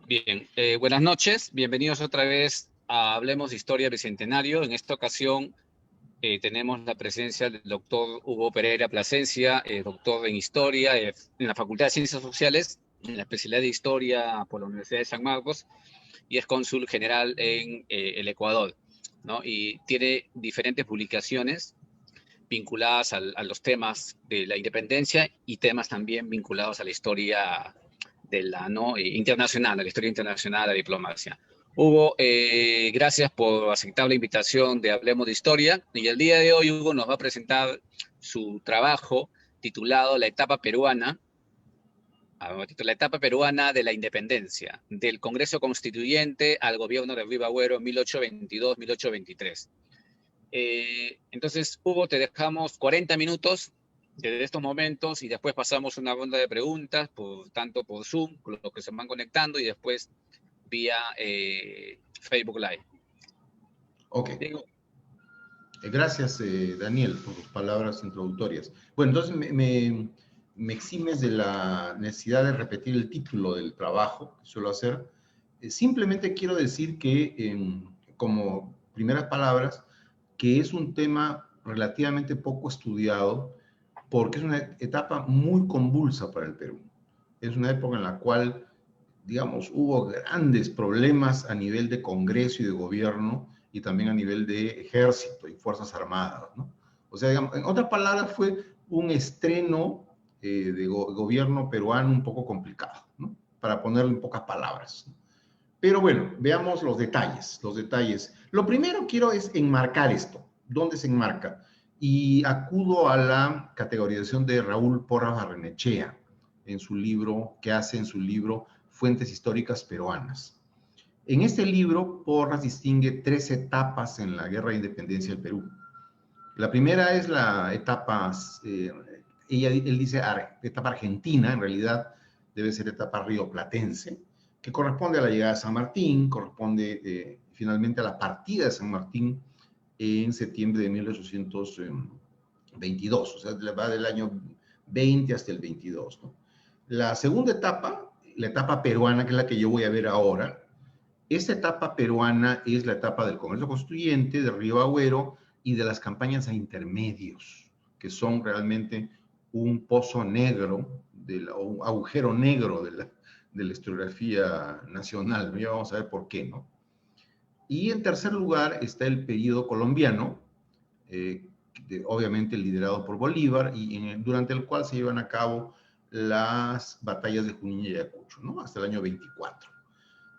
Bien, buenas noches, bienvenidos otra vez a Hablemos de Historia Bicentenario. En esta ocasión tenemos la presencia del doctor Hugo Pereira Plasencia, doctor en Historia en la Facultad de Ciencias Sociales, en la especialidad de Historia por la Universidad de San Marcos, y es cónsul general en el Ecuador, ¿no? Y tiene diferentes publicaciones vinculadas a los temas de la independencia y temas también vinculados a la historia de la ¿no? internacional, a la historia internacional, a la diplomacia. Hugo, gracias por aceptar la invitación de Hablemos de Historia. Y el día de hoy Hugo nos va a presentar su trabajo titulado La etapa peruana, la etapa peruana de la independencia, del Congreso Constituyente al gobierno de Ruy Agüero 1822-1823. Entonces, Hugo, te dejamos 40 minutos desde estos momentos y después pasamos una ronda de preguntas, tanto por Zoom, con los que se van conectando, y después vía Facebook Live. Ok. Gracias, Daniel, por tus palabras introductorias. Bueno, entonces me eximes de la necesidad de repetir el título del trabajo que suelo hacer. Simplemente quiero decir que, como primeras palabras, que es un tema relativamente poco estudiado porque es una etapa muy convulsa para el Perú. Es una época en la cual, digamos, hubo grandes problemas a nivel de Congreso y de gobierno y también a nivel de ejército y fuerzas armadas, ¿no? O sea, digamos, en otras palabras, fue un estreno de gobierno peruano un poco complicado, ¿no? Para ponerlo en pocas palabras, ¿no? Pero bueno, veamos los detalles, los detalles. Lo primero quiero es enmarcar esto. ¿Dónde se enmarca? Y acudo a la categorización de Raúl Porras Barrenechea en su libro, que hace en su libro Fuentes Históricas Peruanas. En este libro, Porras distingue 3 etapas en la Guerra de Independencia del Perú. La primera es la etapa, él dice etapa argentina, en realidad debe ser etapa rioplatense, que corresponde a la llegada de San Martín, corresponde finalmente a la partida de San Martín en septiembre de 1822, o sea, va del año 20 hasta el 22, ¿no? La segunda etapa, la etapa peruana, que es la que yo voy a ver ahora, esta etapa peruana es la etapa del Congreso Constituyente, de Río Agüero y de las campañas a intermedios, que son realmente un pozo negro, un agujero negro de la historiografía nacional, ¿no? Ya vamos a ver por qué, ¿no? Y en tercer lugar está el periodo colombiano, obviamente liderado por Bolívar, y durante el cual se llevan a cabo las batallas de Junín y Ayacucho, ¿no? Hasta el año 24.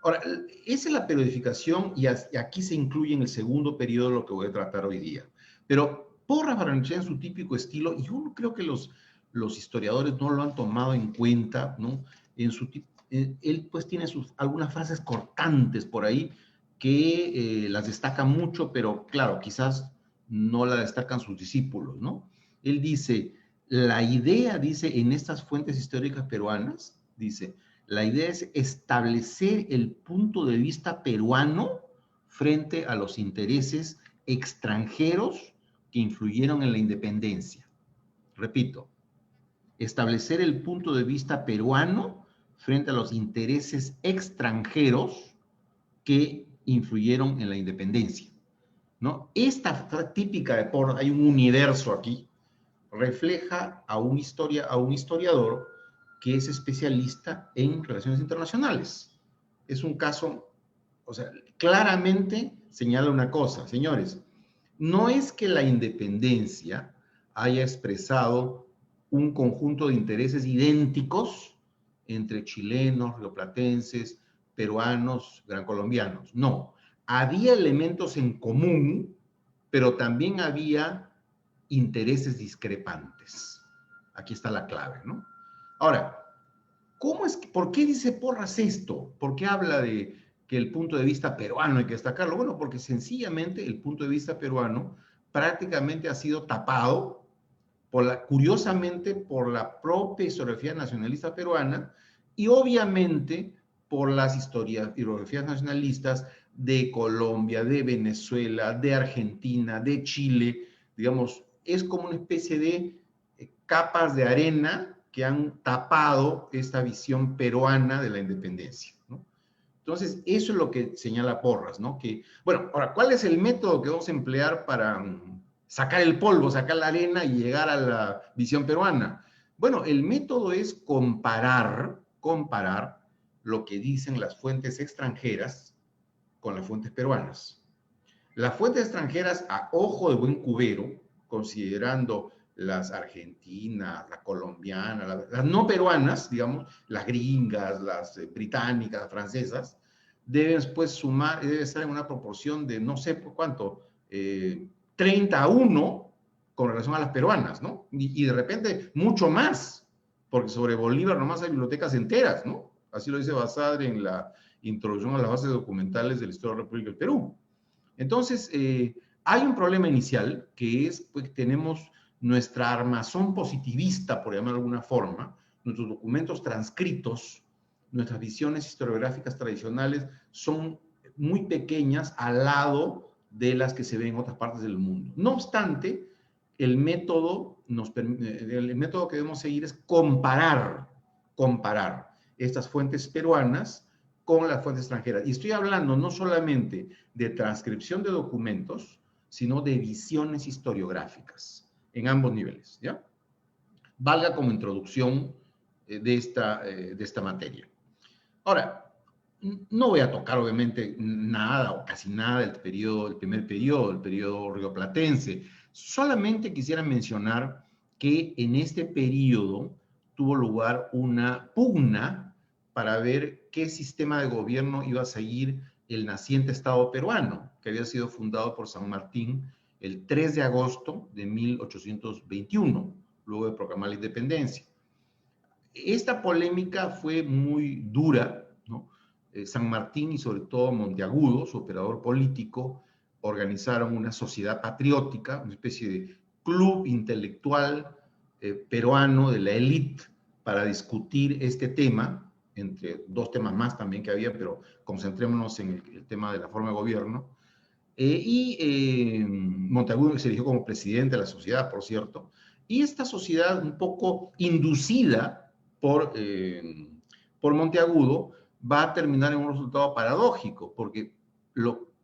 Ahora, esa es la periodificación y aquí se incluye en el segundo periodo lo que voy a tratar hoy día. Pero Porras Barrenechea en su típico estilo, y yo creo que los historiadores no lo han tomado en cuenta, ¿no? Él pues tiene algunas frases cortantes por ahí que las destaca mucho, pero claro, quizás no la destacan sus discípulos, ¿no? Él dice, la idea, dice, en estas fuentes históricas peruanas, dice, la idea es establecer el punto de vista peruano frente a los intereses extranjeros que influyeron en la independencia. Repito, establecer el punto de vista peruano frente a los intereses extranjeros que influyeron en la independencia, ¿no? Esta típica de Porras, hay un universo aquí, refleja a un historiador que es especialista en relaciones internacionales. Es un caso, o sea, claramente señala una cosa, señores, no es que la independencia haya expresado un conjunto de intereses idénticos entre chilenos, rioplatenses, peruanos, gran colombianos. No, había elementos en común, pero también había intereses discrepantes. Aquí está la clave, ¿no? Ahora, ¿por qué dice Porras esto? ¿Por qué habla de que el punto de vista peruano hay que destacarlo? Bueno, porque sencillamente el punto de vista peruano prácticamente ha sido tapado, curiosamente, por la propia historiografía nacionalista peruana y obviamente por las historiografías nacionalistas de Colombia, de Venezuela, de Argentina, de Chile. Digamos, es como una especie de capas de arena que han tapado esta visión peruana de la independencia, ¿no? Entonces, eso es lo que señala Porras, ¿no? Que, bueno, ahora, ¿cuál es el método que vamos a emplear para sacar el polvo, sacar la arena y llegar a la visión peruana? Bueno, el método es comparar lo que dicen las fuentes extranjeras con las fuentes peruanas. Las fuentes extranjeras, a ojo de buen cubero, considerando las argentinas, las colombianas, las no peruanas, digamos, las gringas, las británicas, las francesas, deben pues sumar, debe estar en una proporción de no sé por cuánto, 30-1 con relación a las peruanas, ¿no? Y de repente mucho más, porque sobre Bolívar nomás hay bibliotecas enteras, ¿no? Así lo dice Basadre en la introducción a las bases documentales de la historia de la República del Perú. Entonces, hay un problema inicial que es, pues, tenemos nuestra armazón positivista, por llamarlo de alguna forma, nuestros documentos transcritos, nuestras visiones historiográficas tradicionales son muy pequeñas al lado de las que se ven en otras partes del mundo. No obstante, el método que debemos seguir es comparar estas fuentes peruanas con las fuentes extranjeras. Y estoy hablando no solamente de transcripción de documentos, sino de visiones historiográficas en ambos niveles, ¿ya? Valga como introducción de esta materia. Ahora, no voy a tocar obviamente nada o casi nada del primer periodo, el periodo rioplatense. Solamente quisiera mencionar que en este periodo tuvo lugar una pugna para ver qué sistema de gobierno iba a seguir el naciente Estado peruano, que había sido fundado por San Martín el 3 de agosto de 1821, luego de proclamar la independencia. Esta polémica fue muy dura, ¿no? San Martín y sobre todo Monteagudo, su operador político, organizaron una sociedad patriótica, una especie de club intelectual peruano de la élite para discutir este tema, entre dos temas más también que había, pero concentrémonos en el tema de la forma de gobierno. Monteagudo se eligió como presidente de la sociedad, por cierto, y esta sociedad un poco inducida por Monteagudo va a terminar en un resultado paradójico, porque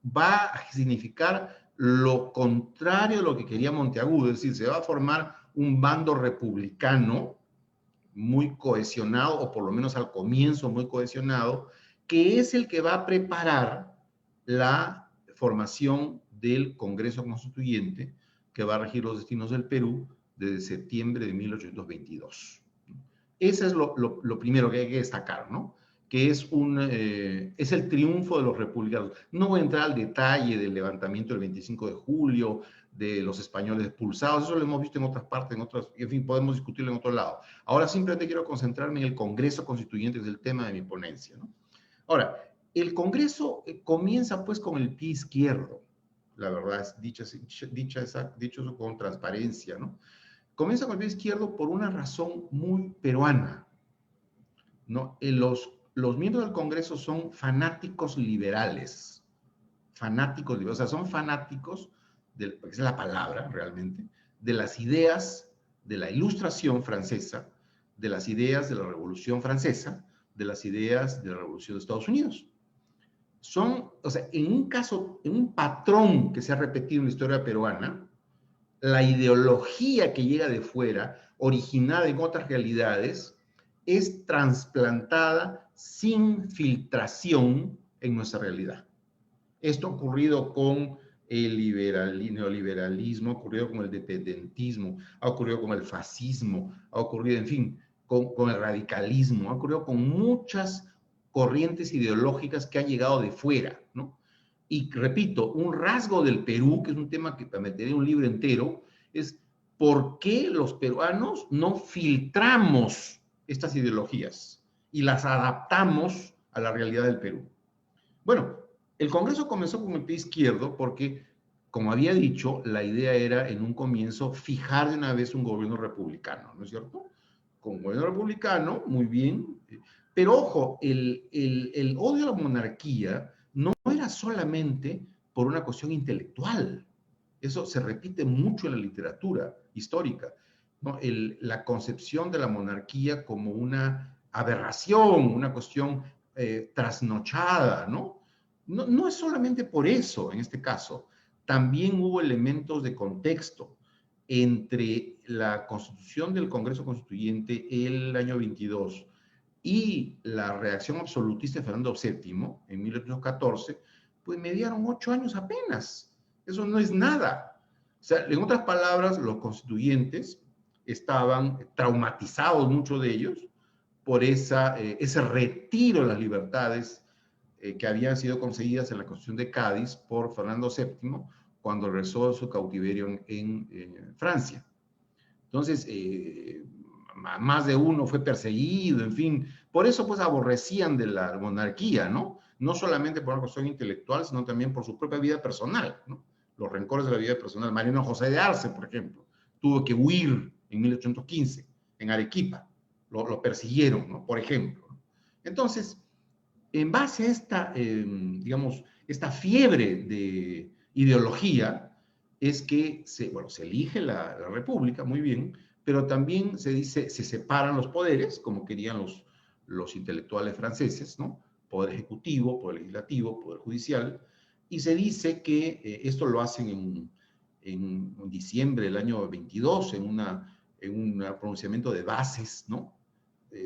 va a significar lo contrario de lo que quería Monteagudo, es decir, se va a formar un bando republicano muy cohesionado, o por lo menos al comienzo muy cohesionado, que es el que va a preparar la formación del Congreso Constituyente que va a regir los destinos del Perú desde septiembre de 1822. Ese es lo primero que hay que destacar, ¿no? Que es el triunfo de los republicanos. No voy a entrar al detalle del levantamiento del 25 de julio, de los españoles expulsados, eso lo hemos visto en otras partes, en fin, podemos discutirlo en otro lado. Ahora simplemente quiero concentrarme en el Congreso Constituyente, que es el tema de mi ponencia, ¿no? Ahora, el Congreso comienza pues con el pie izquierdo, la verdad, es dicho eso con transparencia, ¿no? Comienza con el pie izquierdo por una razón muy peruana, ¿no? Los miembros del Congreso son fanáticos liberales, o sea, son fanáticos, esa es la palabra realmente, de las ideas de la Ilustración francesa, de las ideas de la Revolución Francesa, de las ideas de la Revolución de Estados Unidos. O sea, en un patrón que se ha repetido en la historia peruana, la ideología que llega de fuera, originada en otras realidades, es trasplantada sin filtración en nuestra realidad. Esto ha ocurrido con el neoliberalismo, ha ocurrido con el dependentismo, ha ocurrido con el fascismo, ha ocurrido, en fin, con el radicalismo, ha ocurrido con muchas corrientes ideológicas que han llegado de fuera, ¿no? Y repito, un rasgo del Perú, que es un tema que meteré en un libro entero, es por qué los peruanos no filtramos estas ideologías y las adaptamos a la realidad del Perú. Bueno, el Congreso comenzó con el pie izquierdo porque, como había dicho, la idea era en un comienzo fijar de una vez un gobierno republicano, ¿no es cierto? Con un gobierno republicano, muy bien, pero ojo, el odio a la monarquía no era solamente por una cuestión intelectual. Eso se repite mucho en la literatura histórica, ¿no? La concepción de la monarquía como una aberración, una cuestión trasnochada, ¿no? No es solamente por eso, en este caso, también hubo elementos de contexto entre la constitución del Congreso Constituyente el año 22 y la reacción absolutista de Fernando VII en 1814, pues mediaron 8 años apenas. Eso no es nada. O sea, en otras palabras, los constituyentes estaban traumatizados, muchos de ellos, por ese retiro de las libertades que habían sido conseguidas en la Constitución de Cádiz por Fernando VII cuando regresó de su cautiverio en Francia. Entonces, más de uno fue perseguido, en fin. Por eso, pues, aborrecían de la monarquía, ¿no? No solamente por una cuestión intelectual, sino también por su propia vida personal, ¿no? Los rencores de la vida personal. Mariano José de Arce, por ejemplo, tuvo que huir en 1815, en Arequipa. Lo persiguieron, ¿no? Por ejemplo. Entonces, en base a esta, digamos, esta fiebre de ideología, es que se elige la república, muy bien, pero también se dice, se separan los poderes, como querían los intelectuales franceses, ¿no? Poder ejecutivo, poder legislativo, poder judicial, y se dice que esto lo hacen en diciembre del año 22, en un pronunciamiento de bases, ¿no?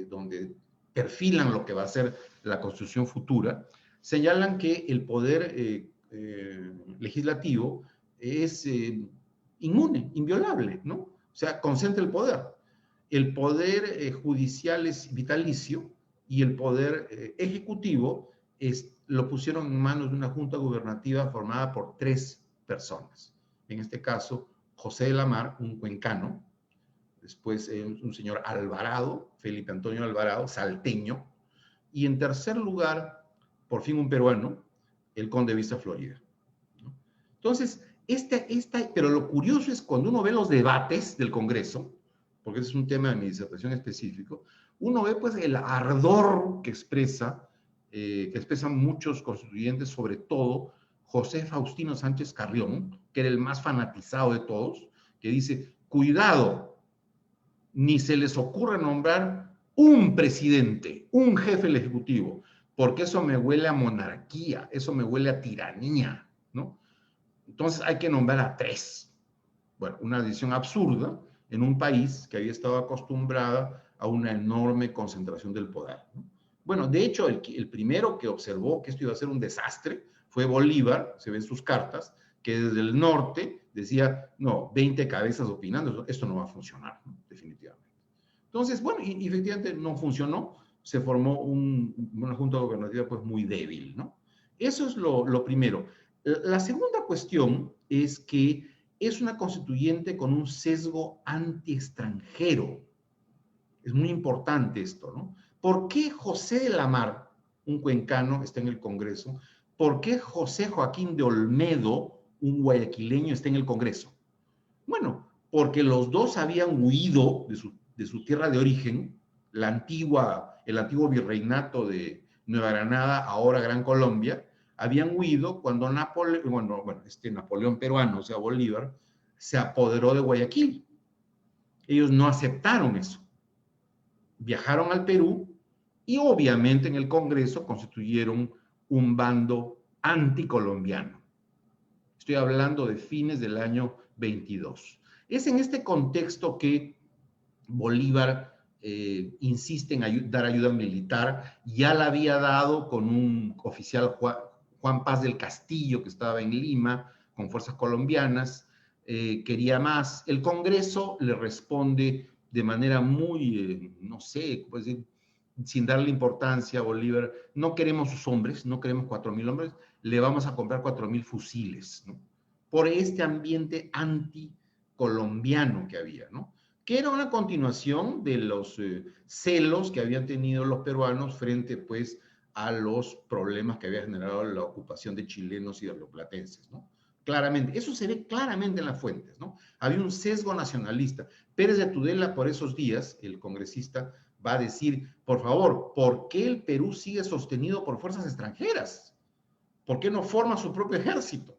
Donde perfilan lo que va a ser la constitución futura, señalan que el poder legislativo es inmune, inviolable, ¿no? O sea, concentra el poder. El poder judicial es vitalicio y el poder ejecutivo lo pusieron en manos de una junta gubernativa formada por 3 personas. En este caso, José de la Mar, un cuencano, después un señor Alvarado, Felipe Antonio Alvarado, salteño, y en tercer lugar, por fin un peruano, el conde Vista Florida, ¿no? Entonces, pero lo curioso es cuando uno ve los debates del Congreso, porque ese es un tema de mi disertación específico, uno ve pues el ardor que expresan muchos constituyentes, sobre todo José Faustino Sánchez Carrión, que era el más fanatizado de todos, que dice, cuidado, ni se les ocurre nombrar un presidente, un jefe del Ejecutivo, porque eso me huele a monarquía, eso me huele a tiranía, ¿no? Entonces hay que nombrar a 3. Bueno, una decisión absurda en un país que había estado acostumbrada a una enorme concentración del poder, ¿no? Bueno, de hecho, el primero que observó que esto iba a ser un desastre fue Bolívar, se ven sus cartas, que desde el norte decía, no, 20 cabezas opinando, esto no va a funcionar, ¿no? Definitivamente. Entonces, bueno, y efectivamente no funcionó, se formó una junta gobernativa pues muy débil, ¿no? Eso es lo primero. La segunda cuestión es que es una constituyente con un sesgo anti-extranjero. Es muy importante esto, ¿no? ¿Por qué José de la Mar, un cuencano, está en el Congreso? ¿Por qué José Joaquín de Olmedo, un guayaquileño, está en el Congreso? Bueno, porque los dos habían huido de su tierra de origen, el antiguo virreinato de Nueva Granada, ahora Gran Colombia, habían huido cuando Napoleón peruano, o sea, Bolívar, se apoderó de Guayaquil. Ellos no aceptaron eso. Viajaron al Perú y obviamente en el Congreso constituyeron un bando anticolombiano. Estoy hablando de fines del año 22. Es en este contexto que Bolívar insiste en dar ayuda militar. Ya la había dado con un oficial, Juan Paz del Castillo, que estaba en Lima, con fuerzas colombianas. Quería más. El Congreso le responde de manera muy, no sé, pues, sin darle importancia a Bolívar, no queremos sus hombres, no queremos 4,000 hombres, le vamos a comprar 4,000 fusiles, ¿no? Por este ambiente anticolombiano que había, ¿no? Que era una continuación de los celos que habían tenido los peruanos frente, pues, a los problemas que había generado la ocupación de chilenos y de rioplatenses, ¿no? Claramente, eso se ve claramente en las fuentes, ¿no? Había un sesgo nacionalista. Pérez de Tudela, por esos días, el congresista, va a decir, por favor, ¿por qué el Perú sigue sostenido por fuerzas extranjeras? ¿Por qué no forma su propio ejército?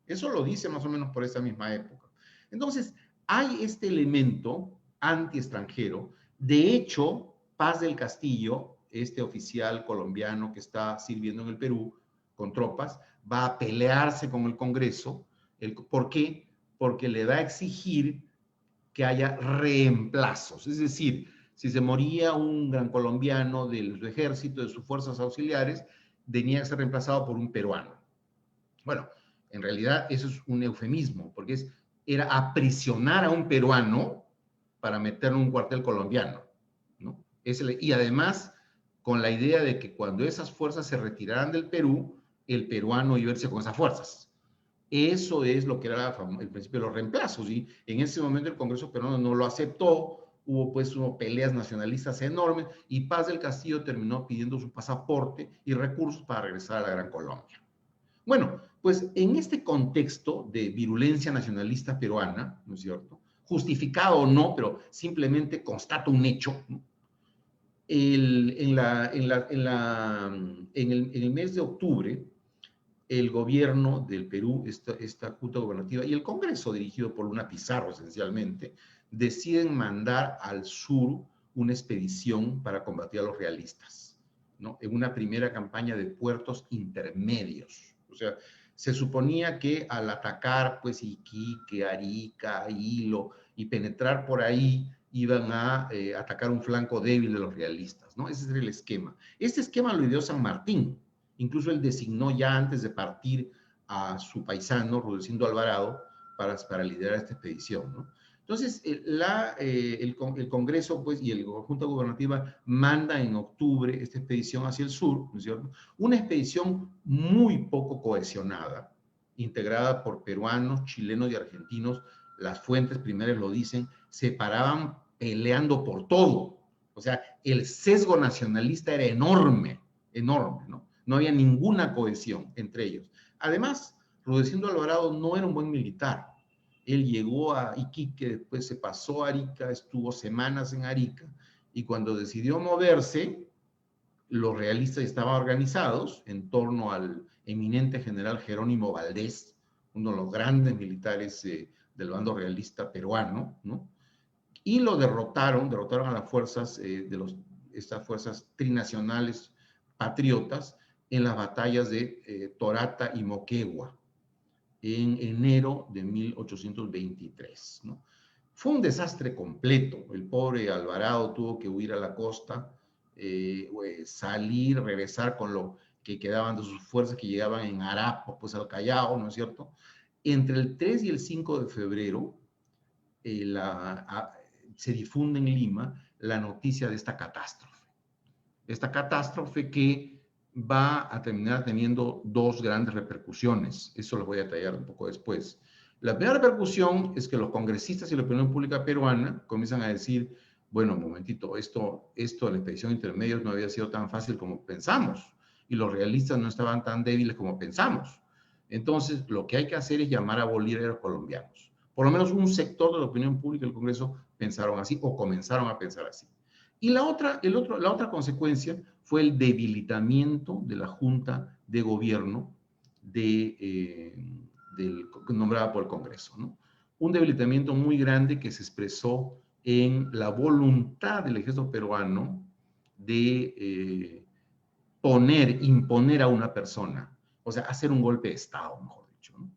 Eso lo dice más o menos por esa misma época. Entonces, hay este elemento anti-extranjero. De hecho, Paz del Castillo este oficial colombiano que está sirviendo en el Perú con tropas va a pelearse con el Congreso. ¿Por qué? Porque le da a exigir que haya reemplazos. Es decir, si se moría un gran colombiano del ejército, de sus fuerzas auxiliares, tenía que ser reemplazado por un peruano. Bueno, en realidad eso es un eufemismo, porque era aprisionar a un peruano para meterlo en un cuartel colombiano, ¿no? Y además, con la idea de que cuando esas fuerzas se retiraran del Perú, el peruano iba a irse con esas fuerzas. Eso es lo que era el principio de los reemplazos, y en ese momento el Congreso peruano no lo aceptó. Hubo pues peleas nacionalistas enormes y Paz del Castillo terminó pidiendo su pasaporte y recursos para regresar a la Gran Colombia. Bueno, pues en este contexto de virulencia nacionalista peruana, ¿no es cierto? Justificado o no, pero simplemente constata un hecho, ¿no? En el mes de octubre, el gobierno del Perú, esta junta gubernativa y el Congreso, dirigido por Luna Pizarro esencialmente, deciden mandar al sur una expedición para combatir a los realistas, ¿no? En una primera campaña de puertos intermedios. O sea, se suponía que al atacar pues Iquique, Arica, Hilo y penetrar por ahí iban a atacar un flanco débil de los realistas, ¿no? Ese era el esquema. Este esquema lo ideó San Martín. Incluso él designó ya antes de partir a su paisano, Rudecindo Alvarado, para liderar esta expedición, ¿no? Entonces, el Congreso pues, y la Junta Gubernativa manda en octubre esta expedición hacia el sur, ¿no es cierto? Una expedición muy poco cohesionada, integrada por peruanos, chilenos y argentinos. Las fuentes primeras lo dicen, se paraban peleando por todo. O sea, el sesgo nacionalista era enorme, enorme, ¿no? No había ninguna cohesión entre ellos. Además, Rudecindo Alvarado no era un buen militar. Él llegó a Iquique, después se pasó a Arica, estuvo semanas en Arica, y cuando decidió moverse, los realistas estaban organizados en torno al eminente general Jerónimo Valdés, uno de los grandes militares del bando realista peruano, ¿no? Y lo derrotaron a las fuerzas estas fuerzas trinacionales patriotas en las batallas de Torata y Moquegua en enero de 1823, ¿no? Fue un desastre completo. El pobre Alvarado tuvo que huir a la costa, salir, regresar con lo que quedaban de sus fuerzas que llegaban en Arapo, pues al Callao, ¿no es cierto? Entre el 3 y el 5 de febrero se difunde en Lima la noticia de esta catástrofe. Esta catástrofe que va a terminar teniendo dos grandes repercusiones. Eso lo voy a detallar un poco después. La primera repercusión es que los congresistas y la opinión pública peruana comienzan a decir, bueno, un momentito, esto de la expedición intermedia no había sido tan fácil como pensamos, y los realistas no estaban tan débiles como pensamos. Entonces, lo que hay que hacer es llamar a bolívares colombianos. Por lo menos un sector de la opinión pública del Congreso pensaron así, o comenzaron a pensar así. Y la otra consecuencia fue el debilitamiento de la Junta de Gobierno nombrada por el Congreso, ¿no? Un debilitamiento muy grande que se expresó en la voluntad del ejército peruano de imponer a una persona, o sea, hacer un golpe de Estado, mejor dicho, ¿no?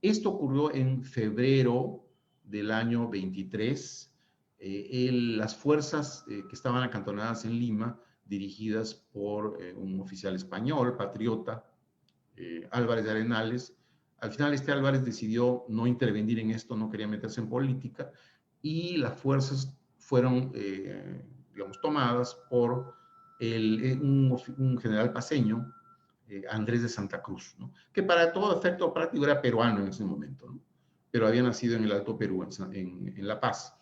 Esto ocurrió en febrero del año 23. Las fuerzas que estaban acantonadas en Lima, dirigidas por un oficial español, patriota, Álvarez de Arenales. Al final Álvarez decidió no intervenir en esto, no quería meterse en política, y las fuerzas fueron, digamos, tomadas por un general paceño, Andrés de Santa Cruz, ¿no? Que para todo efecto práctico era peruano en ese momento, ¿no? Pero había nacido en el Alto Perú, en La Paz.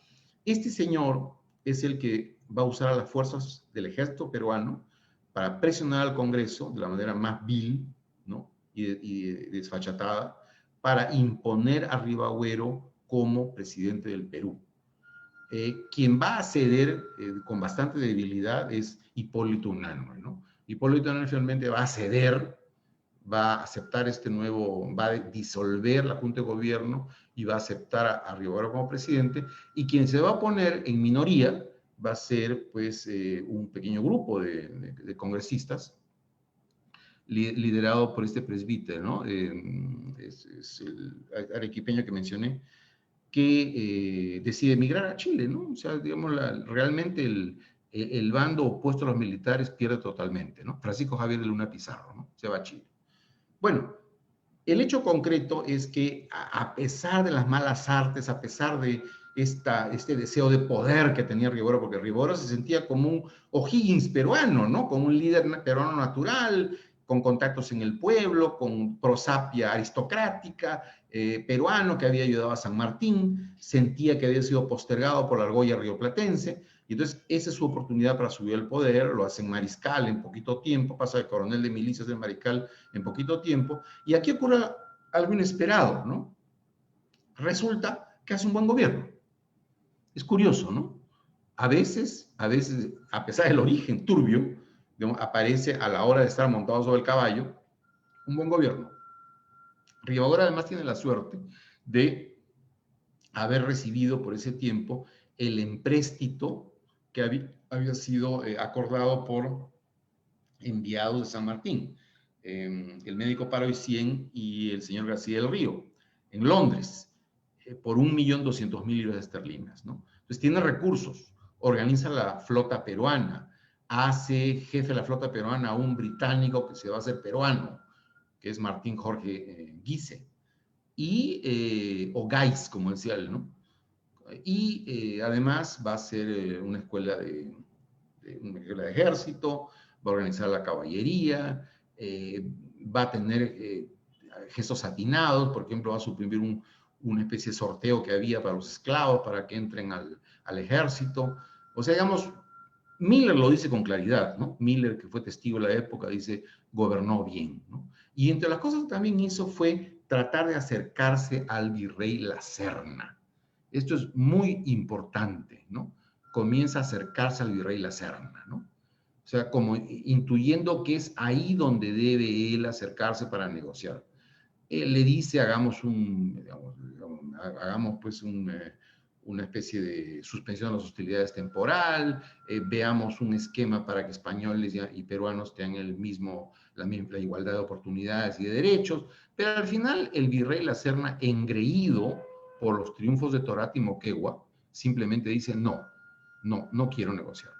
Este señor es el que va a usar a las fuerzas del ejército peruano para presionar al Congreso de la manera más vil, ¿no? y desfachatada, para imponer a Ribagüero como presidente del Perú. Quien va a ceder con bastante debilidad es Hipólito Unanue, ¿no? Hipólito Unanue finalmente va a ceder, va a aceptar va a disolver la Junta de Gobierno y va a aceptar a Ribagüero como presidente, y quien se va a poner en minoría va a ser pues un pequeño grupo de congresistas liderado por este presbítero, ¿no? Es el arequipeño que mencioné, que decide emigrar a Chile, ¿no? O sea, digamos, realmente el bando opuesto a los militares pierde totalmente, ¿no? Francisco Javier de Luna Pizarro, ¿no? Se va a Chile. Bueno, el hecho concreto es que a pesar de las malas artes, a pesar de este deseo de poder que tenía Rivero, porque Rivero se sentía como un O'Higgins peruano, ¿no? Como un líder peruano natural, con contactos en el pueblo, con prosapia aristocrática, peruano que había ayudado a San Martín, sentía que había sido postergado por la argolla rioplatense, y entonces esa es su oportunidad para subir al poder, lo hacen mariscal en poquito tiempo, pasa de coronel de milicias de mariscal en poquito tiempo, y aquí ocurre algo inesperado, ¿no? Resulta que hace un buen gobierno. Es curioso, ¿no? A veces, a pesar del origen turbio, digamos, aparece a la hora de estar montado sobre el caballo un buen gobierno. Rivadavia además tiene la suerte de haber recibido por ese tiempo el empréstito que había sido acordado por enviados de San Martín, el médico Paroicien y el señor García del Río, en Londres, por 1.200.000 libras esterlinas, ¿no? Entonces tiene recursos, organiza la flota peruana, hace jefe de la flota peruana a un británico que se va a hacer peruano, que es Martín Jorge Guise, o Gais, como decía él, ¿no? Y además va a ser una escuela de ejército, va a organizar la caballería, va a tener gestos atinados, por ejemplo, va a suprimir una especie de sorteo que había para los esclavos, para que entren al ejército. O sea, digamos, Miller lo dice con claridad, ¿no? Miller, que fue testigo de la época, dice, gobernó bien, ¿no? Y entre las cosas que también hizo fue tratar de acercarse al virrey La Serna. Esto es muy importante, ¿no? Comienza a acercarse al virrey La Serna, ¿no? O sea, como intuyendo que es ahí donde debe él acercarse para negociar. Él le dice, hagamos pues una especie de suspensión de las hostilidades temporal, veamos un esquema para que españoles y peruanos tengan la igualdad de oportunidades y de derechos, pero al final el virrey La Serna, engreído por los triunfos de Torat y Moquegua, simplemente dice, no quiero negociar.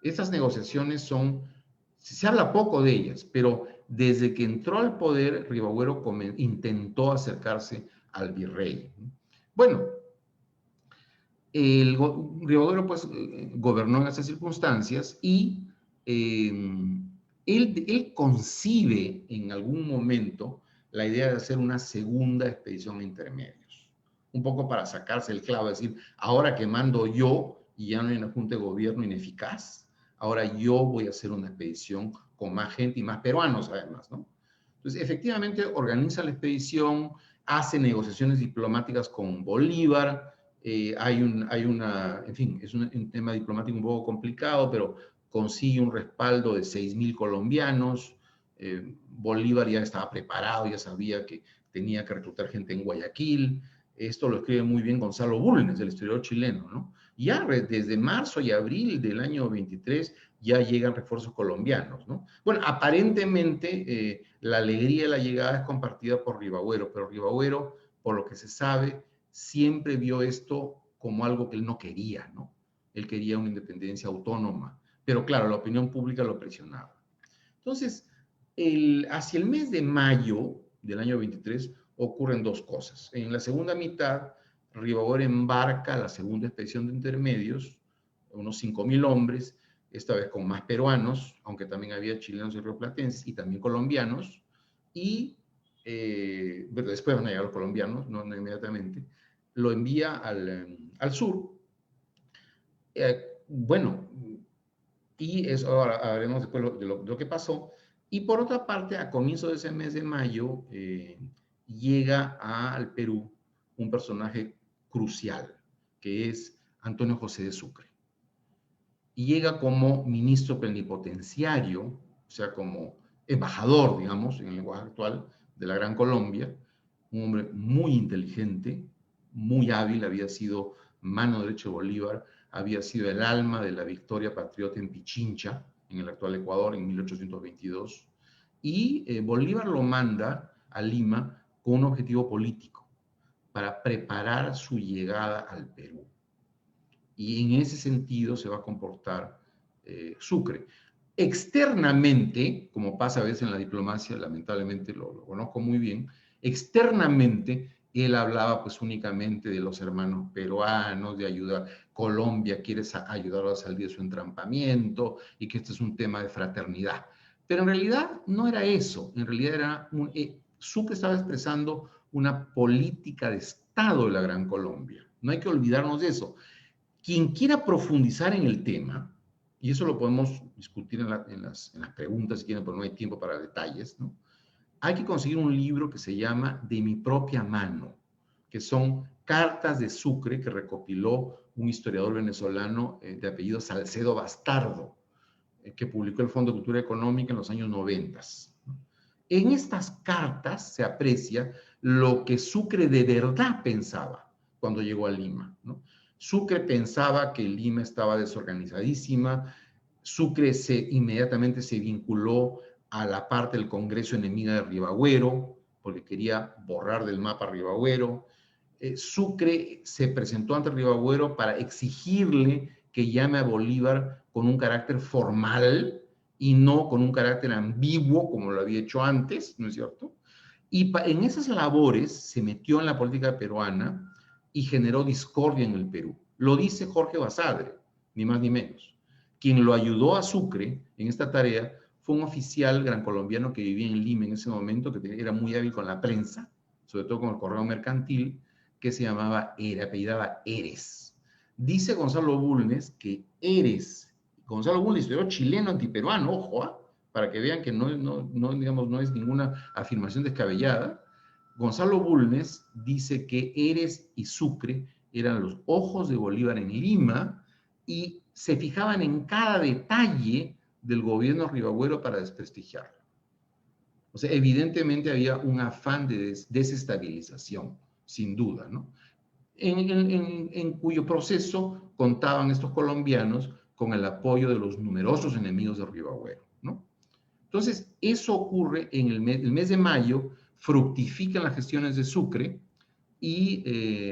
Estas negociaciones se habla poco de ellas, pero desde que entró al poder, Rivagüero intentó acercarse al virrey. Bueno, Rivagüero pues gobernó en esas circunstancias y él concibe en algún momento la idea de hacer una segunda expedición a intermedios, un poco para sacarse el clavo, es decir, ahora que mando yo y ya no hay una junta de gobierno ineficaz, ahora yo voy a hacer una expedición con más gente y más peruanos además, ¿no? Entonces, efectivamente, organiza la expedición, hace negociaciones diplomáticas con Bolívar, en fin, es un tema diplomático un poco complicado, pero consigue un respaldo de 6.000 colombianos. Bolívar ya estaba preparado, ya sabía que tenía que reclutar gente en Guayaquil. Esto lo escribe muy bien Gonzalo Bulnes, el historiador chileno, ¿no? Ya desde marzo y abril del año 23 ya llegan refuerzos colombianos, ¿no? Bueno, aparentemente la alegría de la llegada es compartida por Rivagüero, pero Rivagüero, por lo que se sabe, siempre vio esto como algo que él no quería, ¿no? Él quería una independencia autónoma, pero claro, la opinión pública lo presionaba. Entonces, hacia el mes de mayo del año 23 ocurren dos cosas. En la segunda mitad, Rivagüero embarca la segunda expedición de intermedios, unos 5.000 hombres, esta vez con más peruanos, aunque también había chilenos y rioplatenses, y también colombianos, y después van a llegar los colombianos, no inmediatamente, lo envía al sur. Bueno, y eso ahora hablaremos después de lo que pasó. Y por otra parte, a comienzo de ese mes de mayo, llega al Perú un personaje crucial, que es Antonio José de Sucre. Y llega como ministro plenipotenciario, o sea, como embajador, digamos, en el lenguaje actual, de la Gran Colombia, un hombre muy inteligente, muy hábil, había sido mano derecha de Bolívar, había sido el alma de la victoria patriota en Pichincha, en el actual Ecuador, en 1822. Y Bolívar lo manda a Lima con un objetivo político, para preparar su llegada al Perú. Y en ese sentido se va a comportar Sucre. Externamente, como pasa a veces en la diplomacia, lamentablemente lo conozco muy bien, externamente él hablaba pues únicamente de los hermanos peruanos, de ayudar, Colombia quiere ayudarlo a salir de su entrampamiento y que este es un tema de fraternidad. Pero en realidad no era eso, en realidad era Sucre estaba expresando una política de Estado de la Gran Colombia. No hay que olvidarnos de eso. Quien quiera profundizar en el tema, y eso lo podemos discutir en las preguntas si quieren, pero no hay tiempo para detalles, ¿no? Hay que conseguir un libro que se llama De mi propia mano, que son cartas de Sucre que recopiló un historiador venezolano de apellido Salcedo Bastardo, que publicó el Fondo de Cultura Económica en los años 90. En estas cartas se aprecia lo que Sucre de verdad pensaba cuando llegó a Lima, ¿no? Sucre pensaba que Lima estaba desorganizadísima. Sucre inmediatamente se vinculó a la parte del Congreso enemiga de Ribagüero, porque quería borrar del mapa a Ribagüero. Sucre se presentó ante Ribagüero para exigirle que llame a Bolívar con un carácter formal y no con un carácter ambiguo como lo había hecho antes, ¿no es cierto? Y en esas labores se metió en la política peruana y generó discordia en el Perú. Lo dice Jorge Basadre, ni más ni menos. Quien lo ayudó a Sucre en esta tarea fue un oficial gran colombiano que vivía en Lima en ese momento, que era muy hábil con la prensa, sobre todo con el correo mercantil, que se apellidaba Eres. Dice Gonzalo Bulnes que Eres, Gonzalo Bulnes, historiador chileno antiperuano, ojo, para que vean que no es ninguna afirmación descabellada. Gonzalo Bulnes dice que Eres y Sucre eran los ojos de Bolívar en Lima y se fijaban en cada detalle del gobierno Ribagüero para desprestigiarlo. O sea, evidentemente había un afán de desestabilización, sin duda, ¿no? En cuyo proceso contaban estos colombianos con el apoyo de los numerosos enemigos de Ribagüero, ¿no? Entonces, eso ocurre en el mes de mayo, fructifican las gestiones de Sucre y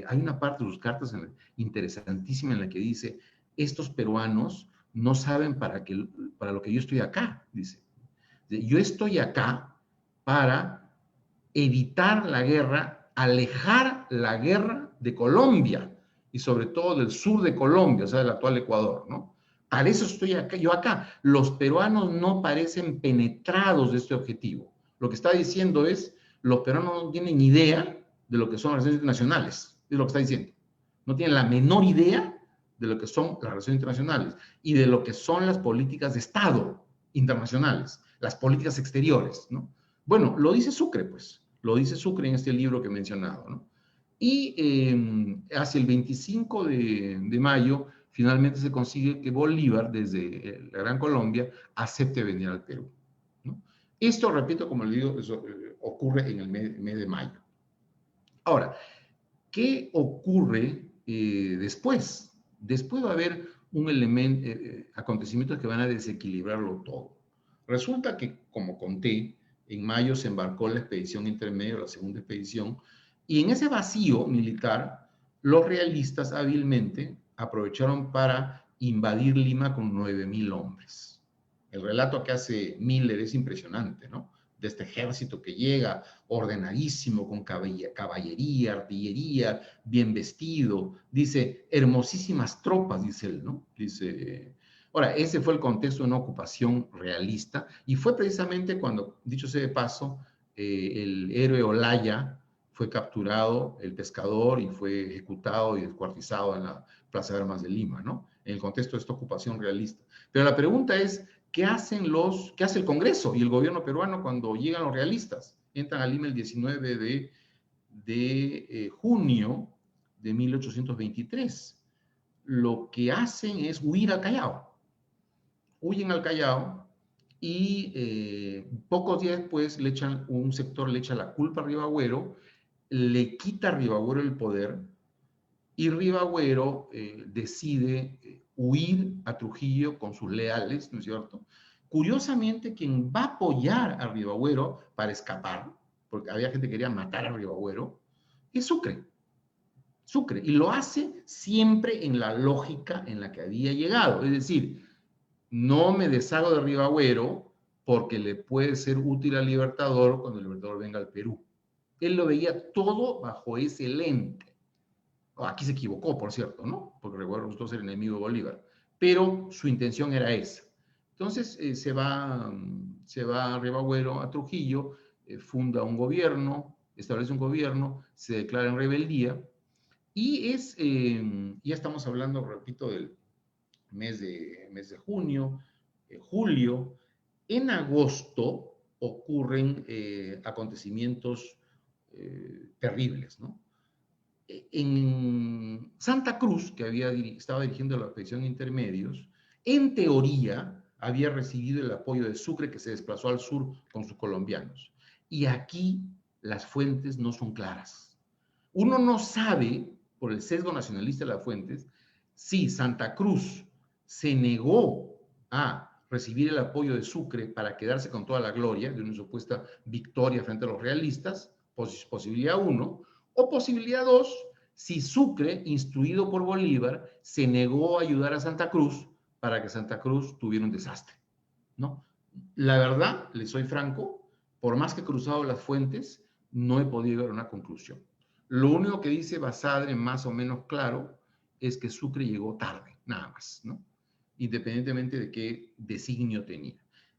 hay una parte de sus cartas interesantísima en la que dice, estos peruanos no saben para lo que yo estoy acá, dice. Yo estoy acá para evitar la guerra, alejar la guerra de Colombia y sobre todo del sur de Colombia, o sea, del actual Ecuador, ¿no? Para eso estoy acá, yo acá. Los peruanos no parecen penetrados de este objetivo. Lo que está diciendo es, los peruanos no tienen idea de lo que son las relaciones internacionales, es lo que está diciendo. No tienen la menor idea de lo que son las relaciones internacionales y de lo que son las políticas de Estado internacionales, las políticas exteriores, ¿no? Bueno, lo dice Sucre, pues. Lo dice Sucre en este libro que he mencionado, ¿no? Y hacia el 25 de mayo, finalmente se consigue que Bolívar, desde la Gran Colombia, acepte venir al Perú, ¿no? Esto, repito, como le digo, eso, ocurre en el mes de mayo. Ahora, ¿qué ocurre después? Después va a haber un elemento, acontecimientos que van a desequilibrarlo todo. Resulta que, como conté, en mayo se embarcó la expedición intermedia, la segunda expedición, y en ese vacío militar, los realistas hábilmente aprovecharon para invadir Lima con 9.000 hombres. El relato que hace Miller es impresionante, ¿no? De este ejército que llega ordenadísimo, con caballería, artillería, bien vestido. Dice, hermosísimas tropas, dice él, ¿no? Dice... Ahora, ese fue el contexto de una ocupación realista y fue precisamente cuando, dicho sea de paso, el héroe Olaya fue capturado, el pescador, y fue ejecutado y descuartizado en la Plaza de Armas de Lima, ¿no? En el contexto de esta ocupación realista. Pero la pregunta es, ¿qué hace el Congreso y el gobierno peruano cuando llegan los realistas? Entran a Lima el 19 de junio de 1823. Lo que hacen es huir al Callao. Huyen al Callao y pocos días después un sector le echa la culpa a Ribagüero, le quita a Ribagüero el poder y Ribagüero decide huir a Trujillo con sus leales, ¿no es cierto? Curiosamente, quien va a apoyar a Ribagüero para escapar, porque había gente que quería matar a Ribagüero, es Sucre. Sucre, y lo hace siempre en la lógica en la que había llegado. Es decir, no me deshago de Ribagüero porque le puede ser útil al Libertador cuando el Libertador venga al Perú. Él lo veía todo bajo ese lente. Aquí se equivocó, por cierto, ¿no? Porque Ribagüero resultó ser enemigo de Bolívar. Pero su intención era esa. Entonces se va Ribagüero a Trujillo, funda un gobierno, establece un gobierno, se declara en rebeldía, y ya estamos hablando, repito, del mes de junio, julio. En agosto ocurren acontecimientos terribles, ¿no? En Santa Cruz, que estaba dirigiendo la expedición Intermedios, en teoría había recibido el apoyo de Sucre, que se desplazó al sur con sus colombianos. Y aquí las fuentes no son claras. Uno no sabe, por el sesgo nacionalista de las fuentes, si Santa Cruz se negó a recibir el apoyo de Sucre para quedarse con toda la gloria de una supuesta victoria frente a los realistas, posibilidad 1, o posibilidad 2, si Sucre, instruido por Bolívar, se negó a ayudar a Santa Cruz para que Santa Cruz tuviera un desastre, ¿no? La verdad, les soy franco, por más que he cruzado las fuentes, no he podido llegar a una conclusión. Lo único que dice Basadre, más o menos claro, es que Sucre llegó tarde, nada más, ¿no? Independientemente de qué designio tenía.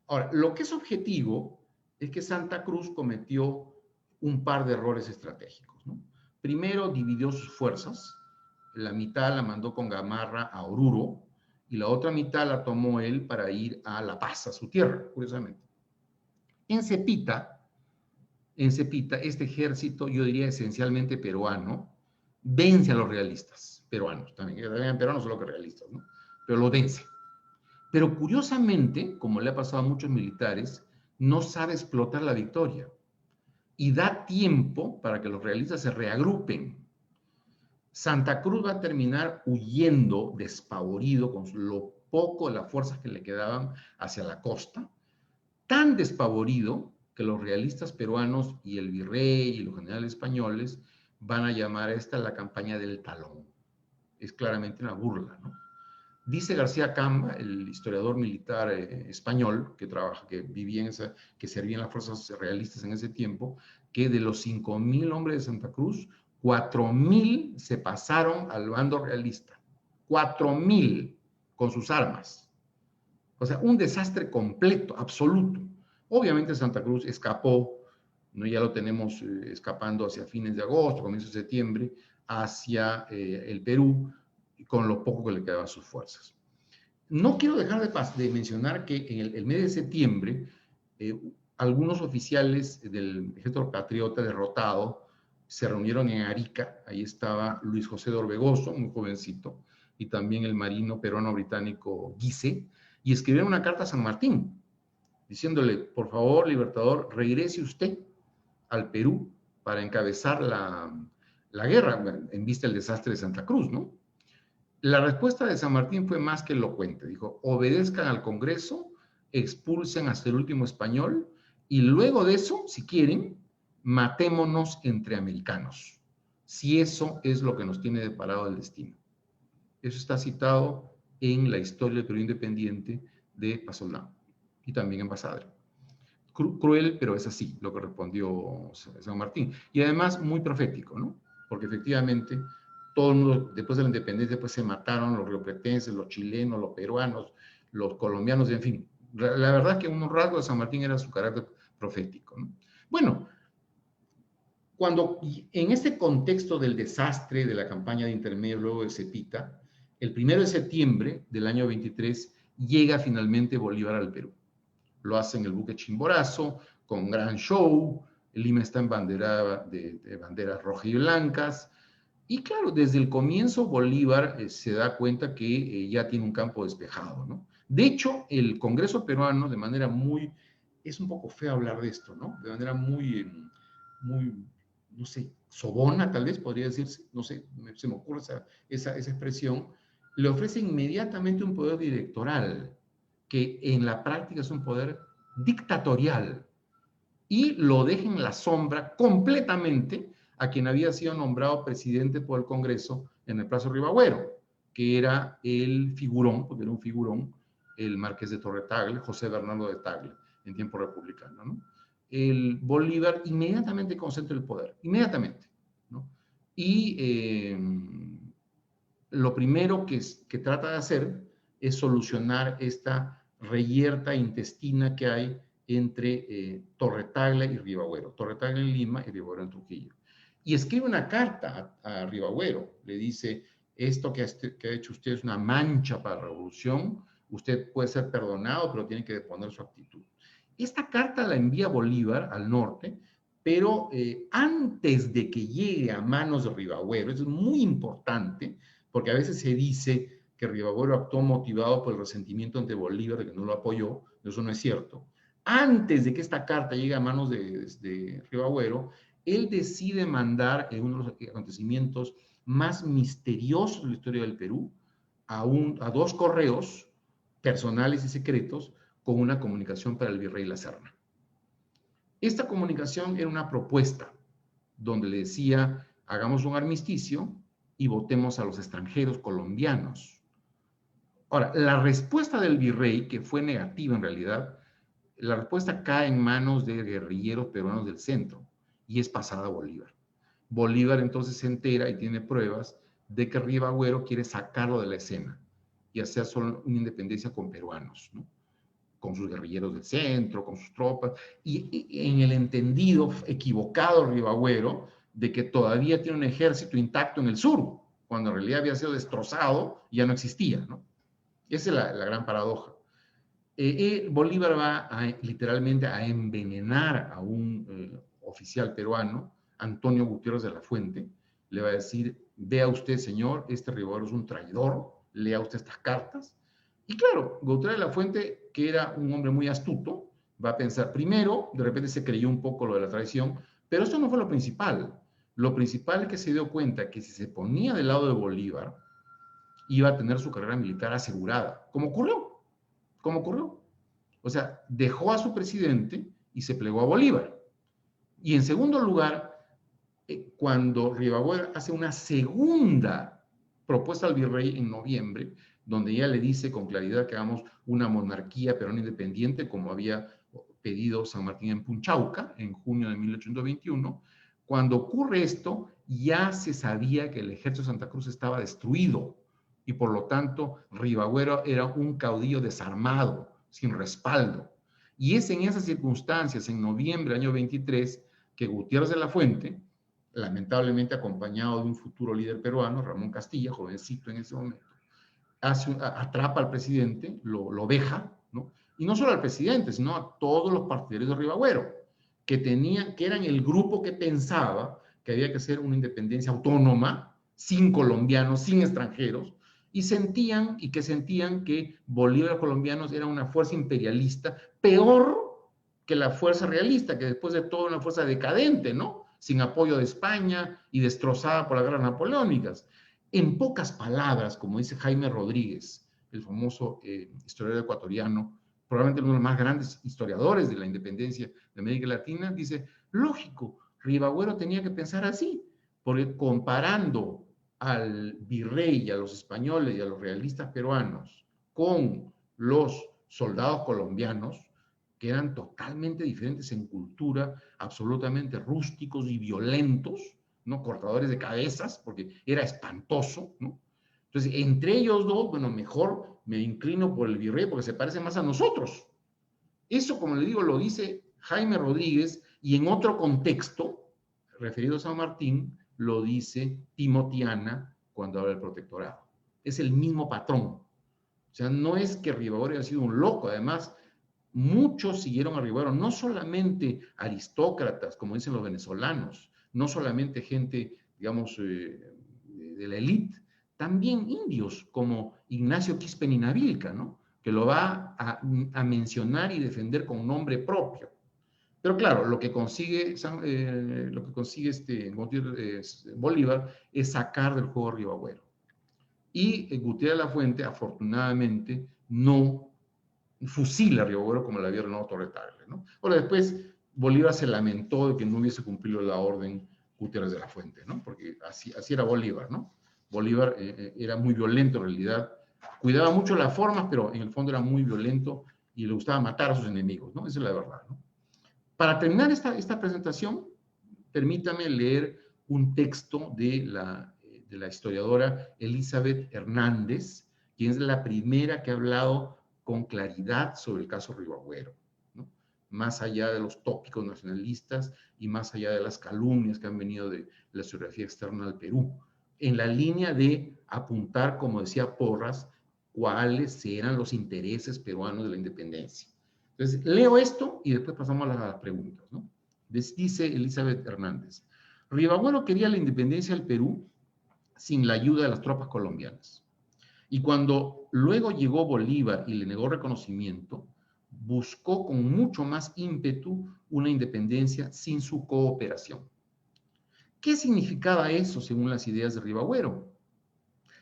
Ahora, lo que es objetivo es que Santa Cruz cometió un par de errores estratégicos, ¿no? Primero, dividió sus fuerzas. La mitad la mandó con Gamarra a Oruro y la otra mitad la tomó él para ir a La Paz, a su tierra, curiosamente. En Cepita, este ejército, yo diría esencialmente peruano, vence a los realistas peruanos, también peruanos solo que realistas, ¿no? Pero lo vence. Pero curiosamente, como le ha pasado a muchos militares, no sabe explotar la victoria y da tiempo para que los realistas se reagrupen. Santa Cruz va a terminar huyendo despavorido con lo poco de las fuerzas que le quedaban hacia la costa, tan despavorido que los realistas peruanos y el virrey y los generales españoles van a llamar a esta la campaña del talón. Es claramente una burla, ¿no? Dice García Camba, el historiador militar español que vivía que servía en las fuerzas realistas en ese tiempo, que de los 5.000 hombres de Santa Cruz, 4.000 se pasaron al bando realista. 4.000 con sus armas. O sea, un desastre completo, absoluto. Obviamente Santa Cruz escapó, ¿no? Ya lo tenemos escapando hacia fines de agosto, comienzos de septiembre, hacia el Perú, con lo poco que le quedaba a sus fuerzas. No quiero dejar de mencionar que en el mes de septiembre, algunos oficiales del Ejército Patriota derrotado se reunieron en Arica. Ahí estaba Luis José de Orbegoso, muy jovencito, y también el marino peruano-británico Guise, y escribieron una carta a San Martín, diciéndole, por favor, Libertador, regrese usted al Perú para encabezar la guerra, en vista del desastre de Santa Cruz, ¿no? La respuesta de San Martín fue más que elocuente. Dijo, obedezcan al Congreso, expulsen hasta el último español, y luego de eso, si quieren, matémonos entre americanos, si eso es lo que nos tiene deparado el destino. Eso está citado en la historia del Perú independiente de Pasolán y también en Basadre. Cruel, pero es así lo que respondió San Martín. Y además muy profético, ¿no? Porque efectivamente, todo el mundo, después de la independencia, pues se mataron los rioplatenses, los chilenos, los peruanos, los colombianos, en fin. La verdad que un rasgo de San Martín era su carácter profético, ¿no? Bueno, cuando en este contexto del desastre de la campaña de intermedio luego de Cepita, el 1 de septiembre del año 23 llega finalmente Bolívar al Perú. Lo hace en el buque Chimborazo, con gran show. Lima está embanderada de banderas rojas y blancas. Y claro, desde el comienzo Bolívar se da cuenta que ya tiene un campo despejado, ¿no? De hecho, el Congreso peruano, de manera muy, es un poco feo hablar de esto, ¿no? De manera muy, no sé, sobona tal vez podría decirse, no sé, se me ocurre esa expresión, le ofrece inmediatamente un poder directoral, que en la práctica es un poder dictatorial, y lo deja en la sombra completamente a quien había sido nombrado presidente por el Congreso en el Plazo Ribagüero, que era el figurón, porque era un figurón, el marqués de Torre Tagle, José Bernardo de Tagle, en tiempo republicano, ¿no? El Bolívar inmediatamente concentra el poder, inmediatamente, ¿no? Y lo primero que trata de hacer es solucionar esta reyerta intestina que hay entre Torre Tagle y Ribagüero, Torre Tagle en Lima y Ribagüero en Trujillo. Y escribe una carta a Ribagüero, le dice, esto que ha hecho usted es una mancha para la revolución, usted puede ser perdonado, pero tiene que deponer su actitud. Esta carta la envía Bolívar al norte, pero antes de que llegue a manos de Ribagüero, eso es muy importante, porque a veces se dice que Ribagüero actuó motivado por el resentimiento ante Bolívar, de que no lo apoyó, eso no es cierto. Antes de que esta carta llegue a manos de Ribagüero, él decide mandar, en uno de los acontecimientos más misteriosos de la historia del Perú, a dos correos personales y secretos con una comunicación para el virrey La Serna. Esta comunicación era una propuesta donde le decía, hagamos un armisticio y votemos a los extranjeros colombianos. Ahora, la respuesta del virrey, que fue negativa en realidad, la respuesta cae en manos de guerrilleros peruanos del centro y es pasada a Bolívar. Bolívar entonces se entera y tiene pruebas de que Ribagüero quiere sacarlo de la escena y hacer solo una independencia con peruanos, ¿no? Con sus guerrilleros del centro, con sus tropas, y en el entendido equivocado Ribagüero de que todavía tiene un ejército intacto en el sur, cuando en realidad había sido destrozado y ya no existía, ¿no? Esa es la gran paradoja. Bolívar va literalmente a envenenar a un oficial peruano, Antonio Gutiérrez de la Fuente, le va a decir, vea usted, señor, este Ribagüero es un traidor, lea usted estas cartas. Y claro, Gutiérrez de la Fuente, que era un hombre muy astuto, va a pensar, primero, de repente se creyó un poco lo de la traición, pero esto no fue lo principal. Lo principal es que se dio cuenta que si se ponía del lado de Bolívar, iba a tener su carrera militar asegurada, como ocurrió, como ocurrió. O sea, dejó a su presidente y se plegó a Bolívar. Y en segundo lugar, cuando Ribagüero hace una segunda propuesta al virrey en noviembre, donde ella le dice con claridad que hagamos una monarquía peruana independiente, como había pedido San Martín en Punchauca en junio de 1821, cuando ocurre esto, ya se sabía que el ejército de Santa Cruz estaba destruido y por lo tanto Ribagüero era un caudillo desarmado, sin respaldo. Y es en esas circunstancias, en noviembre del año 23, que Gutiérrez de la Fuente, lamentablemente acompañado de un futuro líder peruano, Ramón Castilla, jovencito en ese momento, atrapa al presidente, lo deja, ¿no? Y no solo al presidente, sino a todos los partidarios de Ribagüero, que eran el grupo que pensaba que había que hacer una independencia autónoma, sin colombianos, sin extranjeros, y sentían que Bolívar y los colombianos era una fuerza imperialista peor que la fuerza realista, que después de todo una fuerza decadente, ¿no? Sin apoyo de España y destrozada por las guerras napoleónicas. En pocas palabras, como dice Jaime Rodríguez, el famoso historiador ecuatoriano, probablemente uno de los más grandes historiadores de la independencia de América Latina, dice, lógico, Ribagüero tenía que pensar así, porque comparando al virrey y a los españoles y a los realistas peruanos con los soldados colombianos, que eran totalmente diferentes en cultura, absolutamente rústicos y violentos, ¿no? Cortadores de cabezas, porque era espantoso, ¿no? Entonces, entre ellos dos, bueno, mejor me inclino por el virrey porque se parece más a nosotros. Eso, como le digo, lo dice Jaime Rodríguez y en otro contexto, referido a San Martín, lo dice Timotiana cuando habla del protectorado. Es el mismo patrón. O sea, no es que Ribagüero haya sido un loco, además, muchos siguieron a Ribagüero, no solamente aristócratas, como dicen los venezolanos, no solamente gente, digamos, de la élite, también indios como Ignacio Quispe-Ninavilca, ¿no? Que lo va a mencionar y defender con nombre propio. Pero claro, lo que consigue Bolívar es sacar del juego a Ribagüero. Y Gutiérrez de la Fuente, afortunadamente, no fusila a Ribabuero como le había ordenado Torres Tagle, ¿no? Ahora, después Bolívar se lamentó de que no hubiese cumplido la orden Gutiérrez de la Fuente, ¿no? Porque así era Bolívar, ¿no? Bolívar era muy violento en realidad, cuidaba mucho las formas, pero en el fondo era muy violento y le gustaba matar a sus enemigos, ¿no? Esa es la verdad, ¿no? Para terminar esta presentación, permítame leer un texto de la historiadora Elizabeth Hernández, quien es la primera que ha hablado con claridad sobre el caso Ribabuero, ¿no? Más allá de los tópicos nacionalistas y más allá de las calumnias que han venido de la historiografía externa al Perú, en la línea de apuntar, como decía Porras, cuáles eran los intereses peruanos de la independencia. Entonces, leo esto y después pasamos a las preguntas, ¿no? Dice Elizabeth Hernández: Ribabuero quería la independencia del Perú sin la ayuda de las tropas colombianas. Y cuando luego llegó Bolívar y le negó reconocimiento, buscó con mucho más ímpetu una independencia sin su cooperación. ¿Qué significaba eso según las ideas de Ribabuero?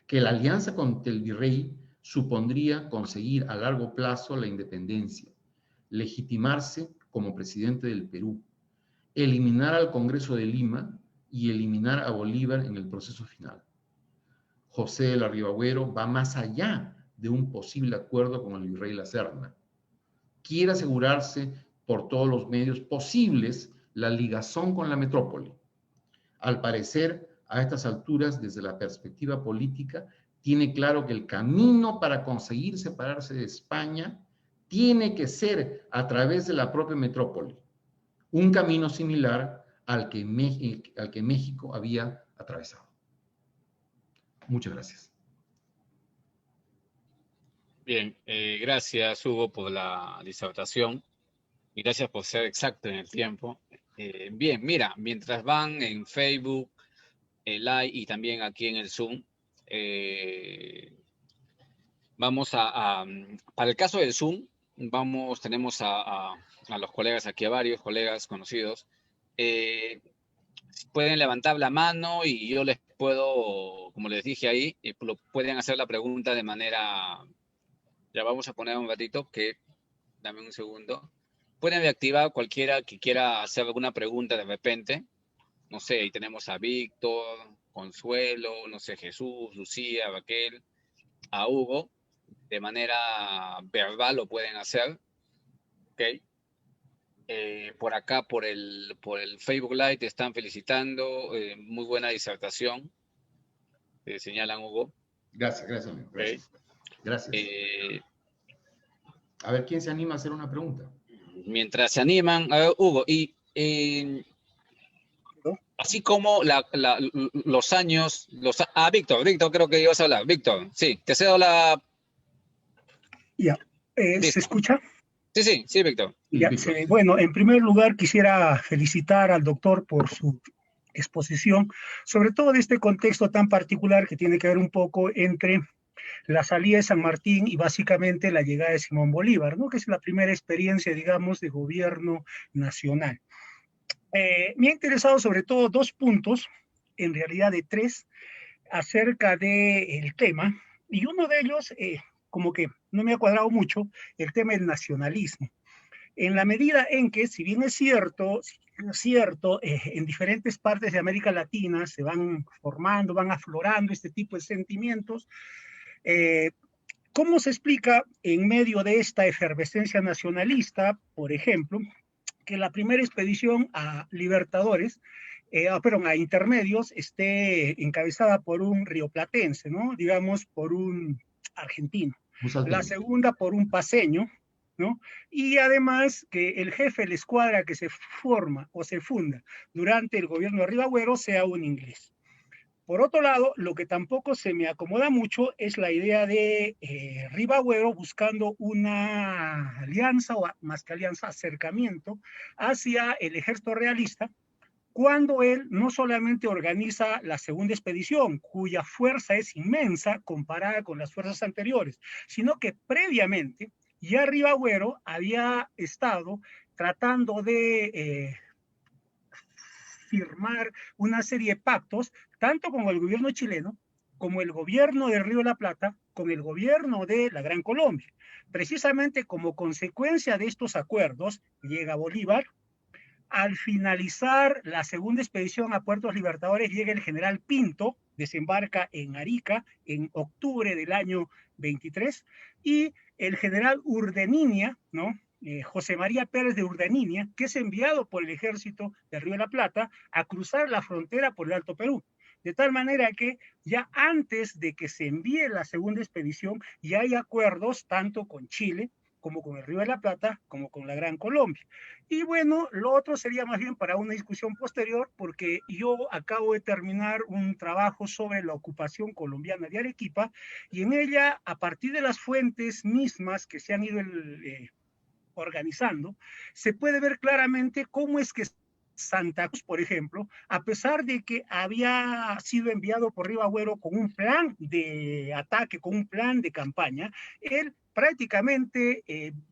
Que la alianza con el virrey supondría conseguir a largo plazo la independencia, legitimarse como presidente del Perú, eliminar al Congreso de Lima y eliminar a Bolívar en el proceso final. José de la Ribabuero va más allá de un posible acuerdo con el virrey La Serna. Quiere asegurarse por todos los medios posibles la ligazón con la metrópoli. Al parecer, a estas alturas, desde la perspectiva política, tiene claro que el camino para conseguir separarse de España tiene que ser a través de la propia metrópoli, un camino similar al que México había atravesado. Muchas gracias. Bien, gracias Hugo por la disertación y gracias por ser exacto en el tiempo. Bien, mira, mientras van en Facebook, Live y también aquí en el Zoom, vamos para el caso del Zoom, tenemos a los colegas aquí, a varios colegas conocidos. Pueden levantar la mano y yo les puedo, como les dije ahí, pueden hacer la pregunta de manera... Ya vamos a poner un ratito dame un segundo. Pueden activar cualquiera que quiera hacer alguna pregunta de repente. No sé, ahí tenemos a Víctor, Consuelo, no sé, Jesús, Lucía, Raquel, a Hugo. De manera verbal lo pueden hacer. ¿Ok? Por acá, por el Facebook Live, te están felicitando. Muy buena disertación. Te señalan, Hugo. Gracias, amigo. Gracias. ¿Okay? Gracias. A ver, ¿quién se anima a hacer una pregunta? Mientras se animan, a ver, Hugo, y así como los años, Víctor, creo que ibas a hablar. Víctor, sí, te cedo la... Ya, ¿se escucha? Sí, Víctor. Ya, bueno, en primer lugar quisiera felicitar al doctor por su exposición, sobre todo de este contexto tan particular que tiene que ver un poco entre la salida de San Martín y básicamente la llegada de Simón Bolívar, ¿no? Que es la primera experiencia, digamos, de gobierno nacional. Me ha interesado sobre todo dos puntos, en realidad de tres, acerca del tema, y uno de ellos, como que no me ha cuadrado mucho, el tema del nacionalismo. En la medida en que, si bien es cierto, en diferentes partes de América Latina se van formando, van aflorando este tipo de sentimientos, ¿cómo se explica en medio de esta efervescencia nacionalista, por ejemplo, que la primera expedición a Libertadores, a intermedios, esté encabezada por un rioplatense, ¿no? Digamos, por un argentino. La segunda por un paceño, ¿no? Y además que el jefe de la escuadra que se forma o se funda durante el gobierno de Ribabuero sea un inglés. Por otro lado, lo que tampoco se me acomoda mucho es la idea de Ribabuero buscando una alianza, o más que alianza, acercamiento hacia el ejército realista, cuando él no solamente organiza la segunda expedición, cuya fuerza es inmensa comparada con las fuerzas anteriores, sino que previamente ya Ribabuero había estado tratando de firmar una serie de pactos, tanto con el gobierno chileno como el gobierno de Río de la Plata con el gobierno de la Gran Colombia. Precisamente como consecuencia de estos acuerdos, llega Bolívar. Al finalizar la segunda expedición a Puertos Libertadores, llega el general Pinto, desembarca en Arica en octubre del año 23, y el general Urdenilla, ¿no? José María Pérez de Urdenilla, que es enviado por el ejército de Río de la Plata a cruzar la frontera por el Alto Perú. De tal manera que ya antes de que se envíe la segunda expedición, ya hay acuerdos tanto con Chile como con el Río de la Plata, como con la Gran Colombia. Y bueno, lo otro sería más bien para una discusión posterior, porque yo acabo de terminar un trabajo sobre la ocupación colombiana de Arequipa, y en ella, a partir de las fuentes mismas que se han ido organizando, se puede ver claramente cómo es que Santa Cruz, por ejemplo, a pesar de que había sido enviado por Ribagüero con un plan de ataque, con un plan de campaña, él prácticamente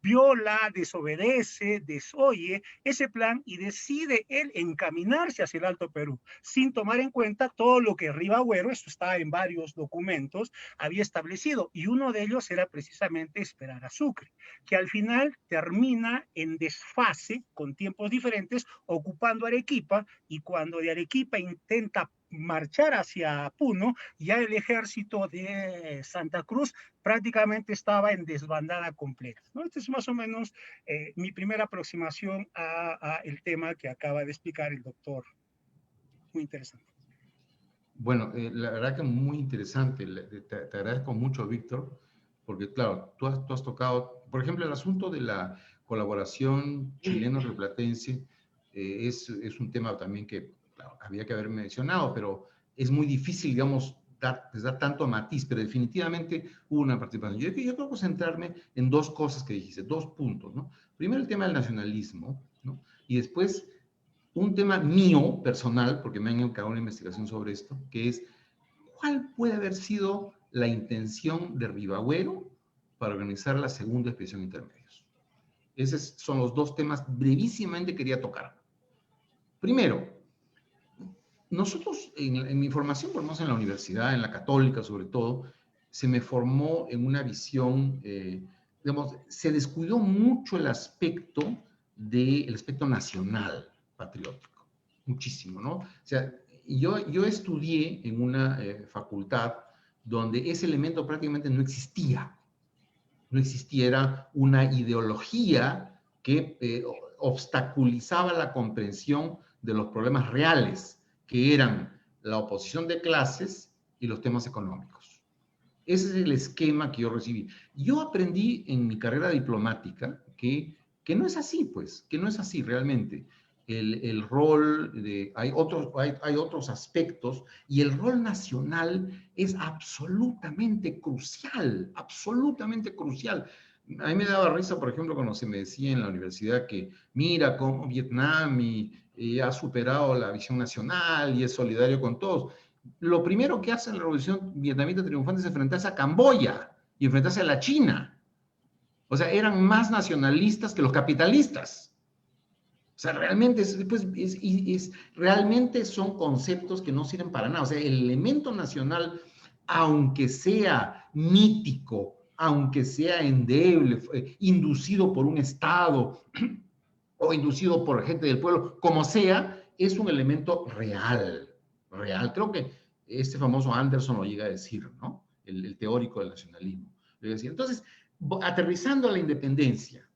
viola, desobedece, desoye ese plan y decide él encaminarse hacia el Alto Perú, sin tomar en cuenta todo lo que Ribagüero, esto está en varios documentos, había establecido, y uno de ellos era precisamente esperar a Sucre, que al final termina en desfase, con tiempos diferentes, ocupando Arequipa, y cuando de Arequipa intenta marchar hacia Puno, ya el ejército de Santa Cruz prácticamente estaba en desbandada completa, ¿no? Esta es más o menos mi primera aproximación a el tema que acaba de explicar el doctor. Muy interesante. Bueno, la verdad que muy interesante. Te agradezco mucho, Víctor, porque claro, tú has tocado, por ejemplo, el asunto de la colaboración chileno-rioplatense es un tema también que claro, había que haber mencionado, pero es muy difícil, digamos, dar tanto matiz, pero definitivamente hubo una participación. Yo tengo que centrarme en dos cosas que dijiste, dos puntos, ¿no? Primero el tema del nacionalismo, ¿no? Y después un tema mío, personal, porque me han encargado una investigación sobre esto, que es, ¿cuál puede haber sido la intención de Ribagüero para organizar la segunda expedición intermedios? Esos son los dos temas brevísimamente quería tocar. Primero, nosotros, en mi formación, por lo menos en la universidad, en la católica sobre todo, se me formó en una visión, digamos, se descuidó mucho el aspecto nacional patriótico, muchísimo, ¿no? O sea, yo estudié en una facultad donde ese elemento prácticamente no existía. No existiera una ideología que obstaculizaba la comprensión de los problemas reales, que eran la oposición de clases y los temas económicos. Ese es el esquema que yo recibí. Yo aprendí en mi carrera diplomática que no es así, pues, que no es así realmente. El rol hay otros aspectos y el rol nacional es absolutamente crucial, absolutamente crucial. A mí me daba risa, por ejemplo, cuando se me decía en la universidad que mira cómo Vietnam ha superado la visión nacional y es solidario con todos. Lo primero que hace en la revolución vietnamita triunfante es enfrentarse a Camboya y enfrentarse a la China. O sea, eran más nacionalistas que los capitalistas. O sea, realmente, realmente son conceptos que no sirven para nada. O sea, el elemento nacional, aunque sea mítico, aunque sea endeble, inducido por un Estado o inducido por gente del pueblo, como sea, es un elemento real, real. Creo que este famoso Anderson lo llega a decir, ¿no? El teórico del nacionalismo. Entonces, aterrizando a la independencia,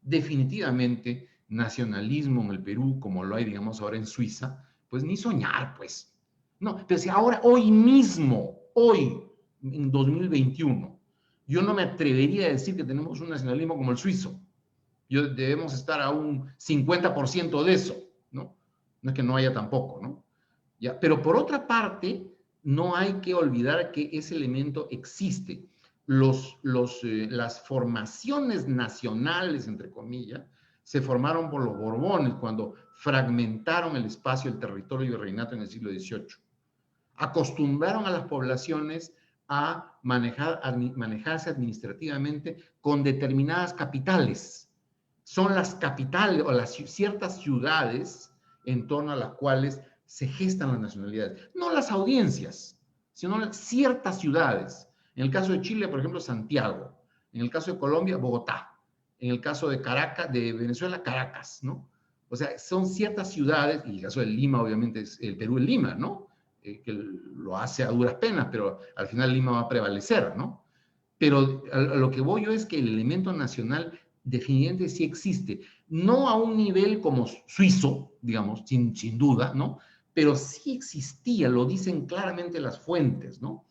definitivamente nacionalismo en el Perú, como lo hay, digamos, ahora en Suiza, pues ni soñar, pues. No, pero si ahora, hoy mismo, hoy, en 2021, yo no me atrevería a decir que tenemos un nacionalismo como el suizo. Debemos estar a un 50% de eso, ¿no? No es que no haya tampoco, ¿no? ¿Ya? Pero por otra parte, no hay que olvidar que ese elemento existe. Las formaciones nacionales, entre comillas, se formaron por los Borbones cuando fragmentaron el espacio, el territorio y el reinato en el siglo XVIII. Acostumbraron a las poblaciones a manejarse administrativamente con determinadas capitales. Son las capitales o las ciertas ciudades en torno a las cuales se gestan las nacionalidades, no las audiencias, sino ciertas ciudades. En el caso de Chile, por ejemplo, Santiago. En el caso de Colombia, Bogotá. En el caso de Caracas, de Venezuela, Caracas, ¿no? O sea, son ciertas ciudades, y en el caso de Lima, obviamente, es el Perú es Lima, ¿no? Que lo hace a duras penas, pero al final Lima va a prevalecer, ¿no? Pero a lo que voy yo es que el elemento nacional definitivamente sí existe, no a un nivel como suizo, digamos, sin duda, ¿no? Pero sí existía, lo dicen claramente las fuentes, ¿no?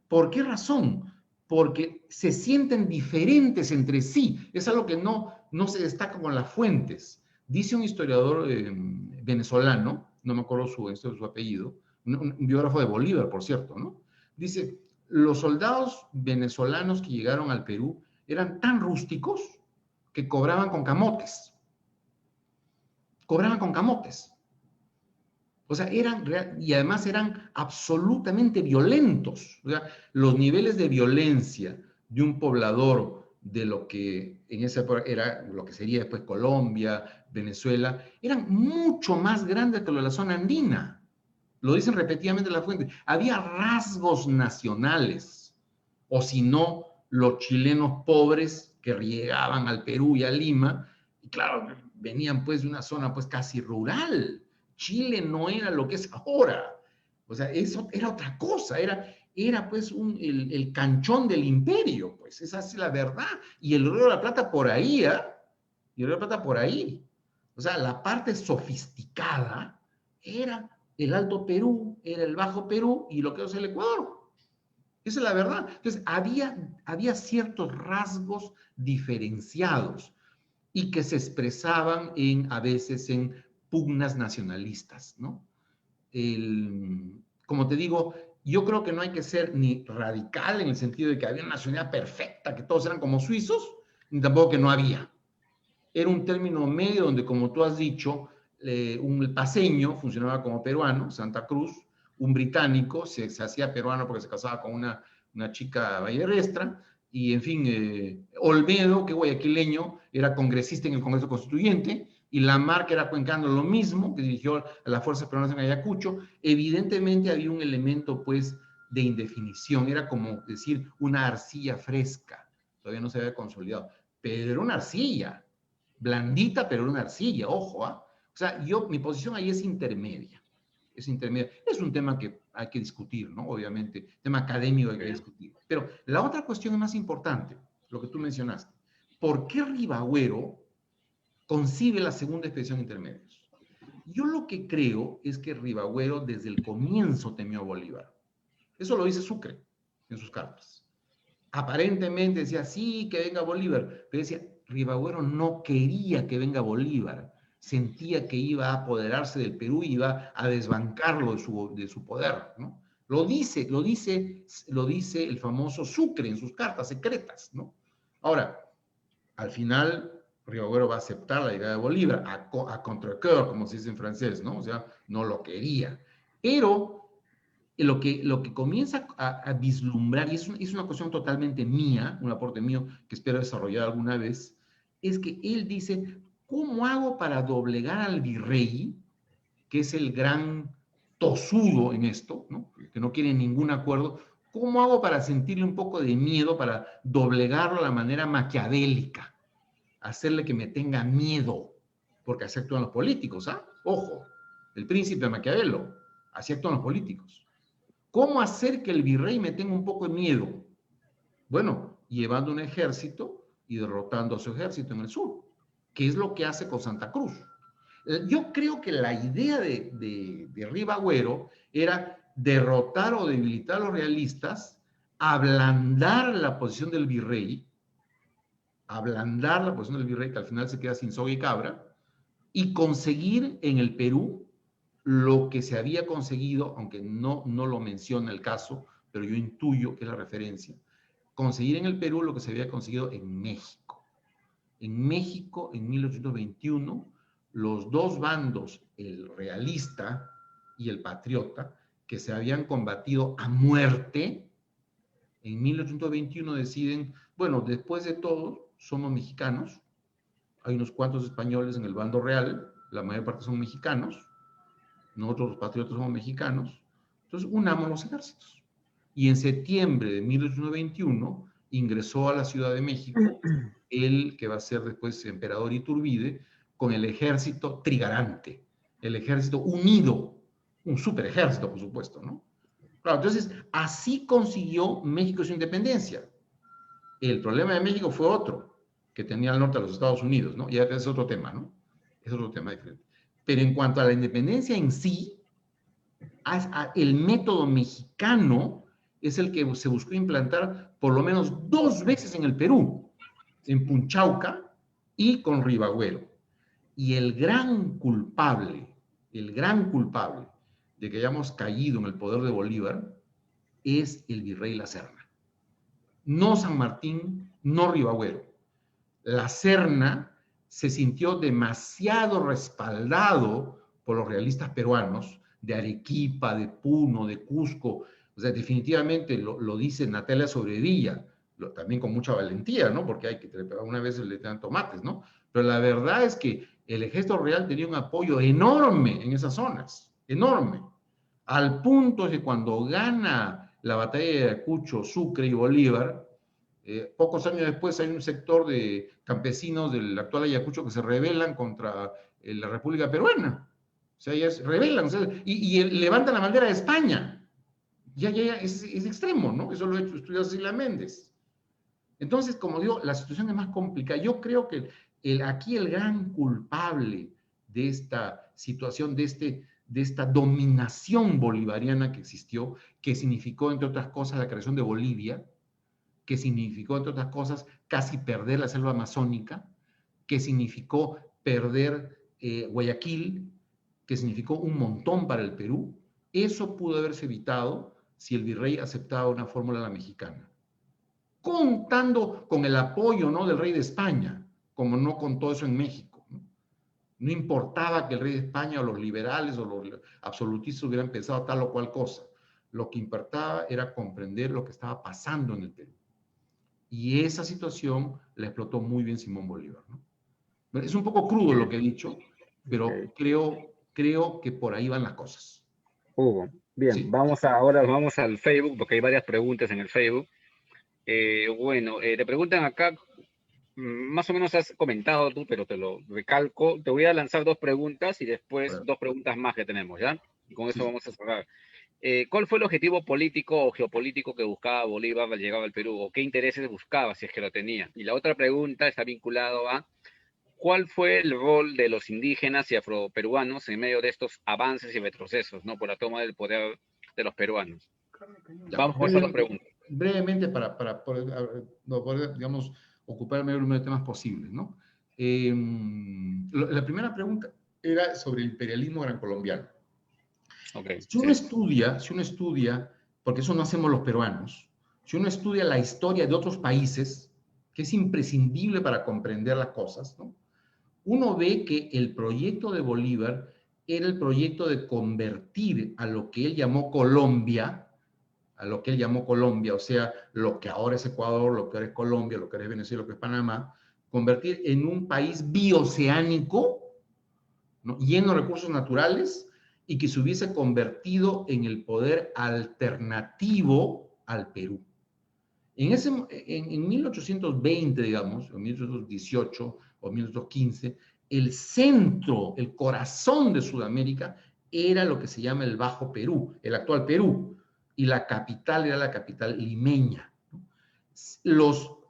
¿Por qué razón? Porque se sienten diferentes entre sí, es algo que no se destaca con las fuentes. Dice un historiador venezolano, no me acuerdo su apellido, un biógrafo de Bolívar, por cierto, ¿no? Dice, los soldados venezolanos que llegaron al Perú eran tan rústicos que cobraban con camotes. Cobraban con camotes. O sea, y además eran absolutamente violentos. O sea, los niveles de violencia de un poblador de lo que en esa época era lo que sería después Colombia, Venezuela, eran mucho más grandes que los de la zona andina. Lo dicen repetidamente las fuentes. Había rasgos nacionales, o si no, los chilenos pobres que llegaban al Perú y a Lima, y claro, venían pues de una zona pues casi rural. Chile no era lo que es ahora. O sea, eso era otra cosa, era pues el canchón del imperio, pues esa es la verdad. Y el Río de la Plata por ahí, ¿eh? Y el Río de la Plata por ahí. O sea, la parte sofisticada era el Alto Perú, era el Bajo Perú y lo que es el Ecuador. Esa es la verdad. Entonces, había ciertos rasgos diferenciados y que se expresaban a veces en pugnas nacionalistas, ¿no? Como te digo, yo creo que no hay que ser ni radical en el sentido de que había una nacionalidad perfecta, que todos eran como suizos, ni tampoco que no había. Era un término medio donde, como tú has dicho, un paseño funcionaba como peruano, Santa Cruz, un británico se hacía peruano porque se casaba con una chica vallerestra, y en fin, Olmedo, que guayaquileño, era congresista en el Congreso Constituyente, y Lamarck era cuencano lo mismo, que dirigió a las fuerzas peruanas en Ayacucho. Evidentemente había un elemento, pues, de indefinición, era como decir una arcilla fresca, todavía no se había consolidado, pero era una arcilla, blandita, pero una arcilla, ojo, ¿ah? O sea, mi posición ahí es intermedia. Es intermedia. Es un tema que hay que discutir, ¿no? Obviamente, tema académico hay que discutir. Pero la otra cuestión es más importante, lo que tú mencionaste. ¿Por qué Ribagüero concibe la segunda expedición intermedios? Yo lo que creo es que Ribagüero desde el comienzo temió a Bolívar. Eso lo dice Sucre en sus cartas. Aparentemente decía, sí, que venga Bolívar, pero decía, Ribagüero no quería que venga Bolívar, sentía que iba a apoderarse del Perú y iba a desbancarlo de su poder, ¿no? Lo dice el famoso Sucre en sus cartas secretas, ¿no? Ahora, al final, Ribagüero va a aceptar la llegada de Bolívar, a contre-cœur, como se dice en francés, ¿no? O sea, no lo quería. Pero lo que comienza a vislumbrar, y es una cuestión totalmente mía, un aporte mío que espero desarrollar alguna vez, es que él dice, ¿cómo hago para doblegar al virrey, que es el gran tosudo en esto, ¿no? Que no quiere ningún acuerdo? ¿Cómo hago para sentirle un poco de miedo, para doblegarlo de la manera maquiavélica? Hacerle que me tenga miedo, porque así actúan los políticos, ¿ah? Ojo, el príncipe Maquiavelo, así actúan los políticos. ¿Cómo hacer que el virrey me tenga un poco de miedo? Bueno, llevando un ejército y derrotando a su ejército en el sur, que es lo que hace con Santa Cruz. Yo creo que la idea de Ribagüero era derrotar o debilitar a los realistas, ablandar la posición del virrey, que al final se queda sin soga y cabra, y conseguir en el Perú lo que se había conseguido, aunque no lo menciona el caso, pero yo intuyo que es la referencia, conseguir en el Perú lo que se había conseguido en México. En México, en 1821, los dos bandos, el realista y el patriota, que se habían combatido a muerte, en 1821 deciden, bueno, después de todo, somos mexicanos, hay unos cuantos españoles en el bando real, la mayor parte son mexicanos, nosotros los patriotas somos mexicanos, Entonces, unamos los ejércitos. Y en septiembre de 1821 ingresó a la Ciudad de México el que va a ser después emperador Iturbide, con el ejército trigarante, el ejército unido, un super ejército, por supuesto, ¿no? Claro, entonces, así consiguió México su independencia. El problema de México fue otro, que tenía al norte a los Estados Unidos, ¿no? Y es otro tema, ¿no? Es otro tema diferente. Pero en cuanto a la independencia en sí, el método mexicano es el que se buscó implantar por lo menos 2 veces en el Perú, en Punchauca y con Ribagüero. Y el gran culpable de que hayamos caído en el poder de Bolívar es el virrey La Serna. No San Martín, no Ribagüero. La Serna se sintió demasiado respaldado por los realistas peruanos de Arequipa, de Puno, de Cusco. O sea, definitivamente lo dice Natalia Sobredilla, también con mucha valentía, ¿no? Porque hay que una vez le dan tomates, ¿no? Pero la verdad es que el ejército real tenía un apoyo enorme en esas zonas, enorme, al punto de que cuando gana la batalla de Ayacucho, Sucre y Bolívar, pocos años después hay un sector de campesinos del actual Ayacucho que se rebelan contra la República Peruana. O sea, ellos rebelan, o sea, y levantan la bandera de España. Ya, es extremo, ¿no? Eso lo ha estudiado Cecilia Méndez. Entonces, como digo, la situación es más complicada. Yo creo que aquí el gran culpable de esta situación, de esta dominación bolivariana que existió, que significó, entre otras cosas, la creación de Bolivia, que significó, entre otras cosas, casi perder la selva amazónica, que significó perder Guayaquil, que significó un montón para el Perú. Eso pudo haberse evitado si el virrey aceptaba una fórmula a la mexicana, contando con el apoyo, ¿no?, del rey de España, como no contó eso en México, ¿no? No importaba que el rey de España o los liberales o los absolutistas hubieran pensado tal o cual cosa. Lo que importaba era comprender lo que estaba pasando en el Perú. Y esa situación la explotó muy bien Simón Bolívar, ¿no? Es un poco crudo lo que he dicho, pero creo que por ahí van las cosas. Hugo, bien, Sí. ahora vamos al Facebook, porque hay varias preguntas en el Facebook. Te preguntan acá, más o menos has comentado tú, pero te lo recalco. Te voy a lanzar 2 preguntas y después 2 preguntas más que tenemos, ¿ya? Y con eso vamos a cerrar. ¿Cuál fue el objetivo político o geopolítico que buscaba Bolívar al llegar al Perú? ¿O qué intereses buscaba, si es que lo tenía? Y la otra pregunta está vinculada a ¿cuál fue el rol de los indígenas y afroperuanos en medio de estos avances y retrocesos, ¿no?, por la toma del poder de los peruanos? Vamos con esas 2 preguntas. Brevemente, para poder, digamos, ocupar el mayor número de temas posibles, ¿no? La primera pregunta era sobre el imperialismo gran colombiano. Okay, si uno estudia, porque eso no hacemos los peruanos, si uno estudia la historia de otros países, que es imprescindible para comprender las cosas, ¿no?, uno ve que el proyecto de Bolívar era el proyecto de convertir a lo que él llamó Colombia, o sea, lo que ahora es Ecuador, lo que ahora es Colombia, lo que ahora es Venezuela, lo que es Panamá, convertir en un país bioceánico, ¿no?, lleno de recursos naturales, y que se hubiese convertido en el poder alternativo al Perú. En 1820, digamos, o 1818 o 1815, el centro, el corazón de Sudamérica era lo que se llama el Bajo Perú, el actual Perú, y la capital era la capital limeña, ¿no?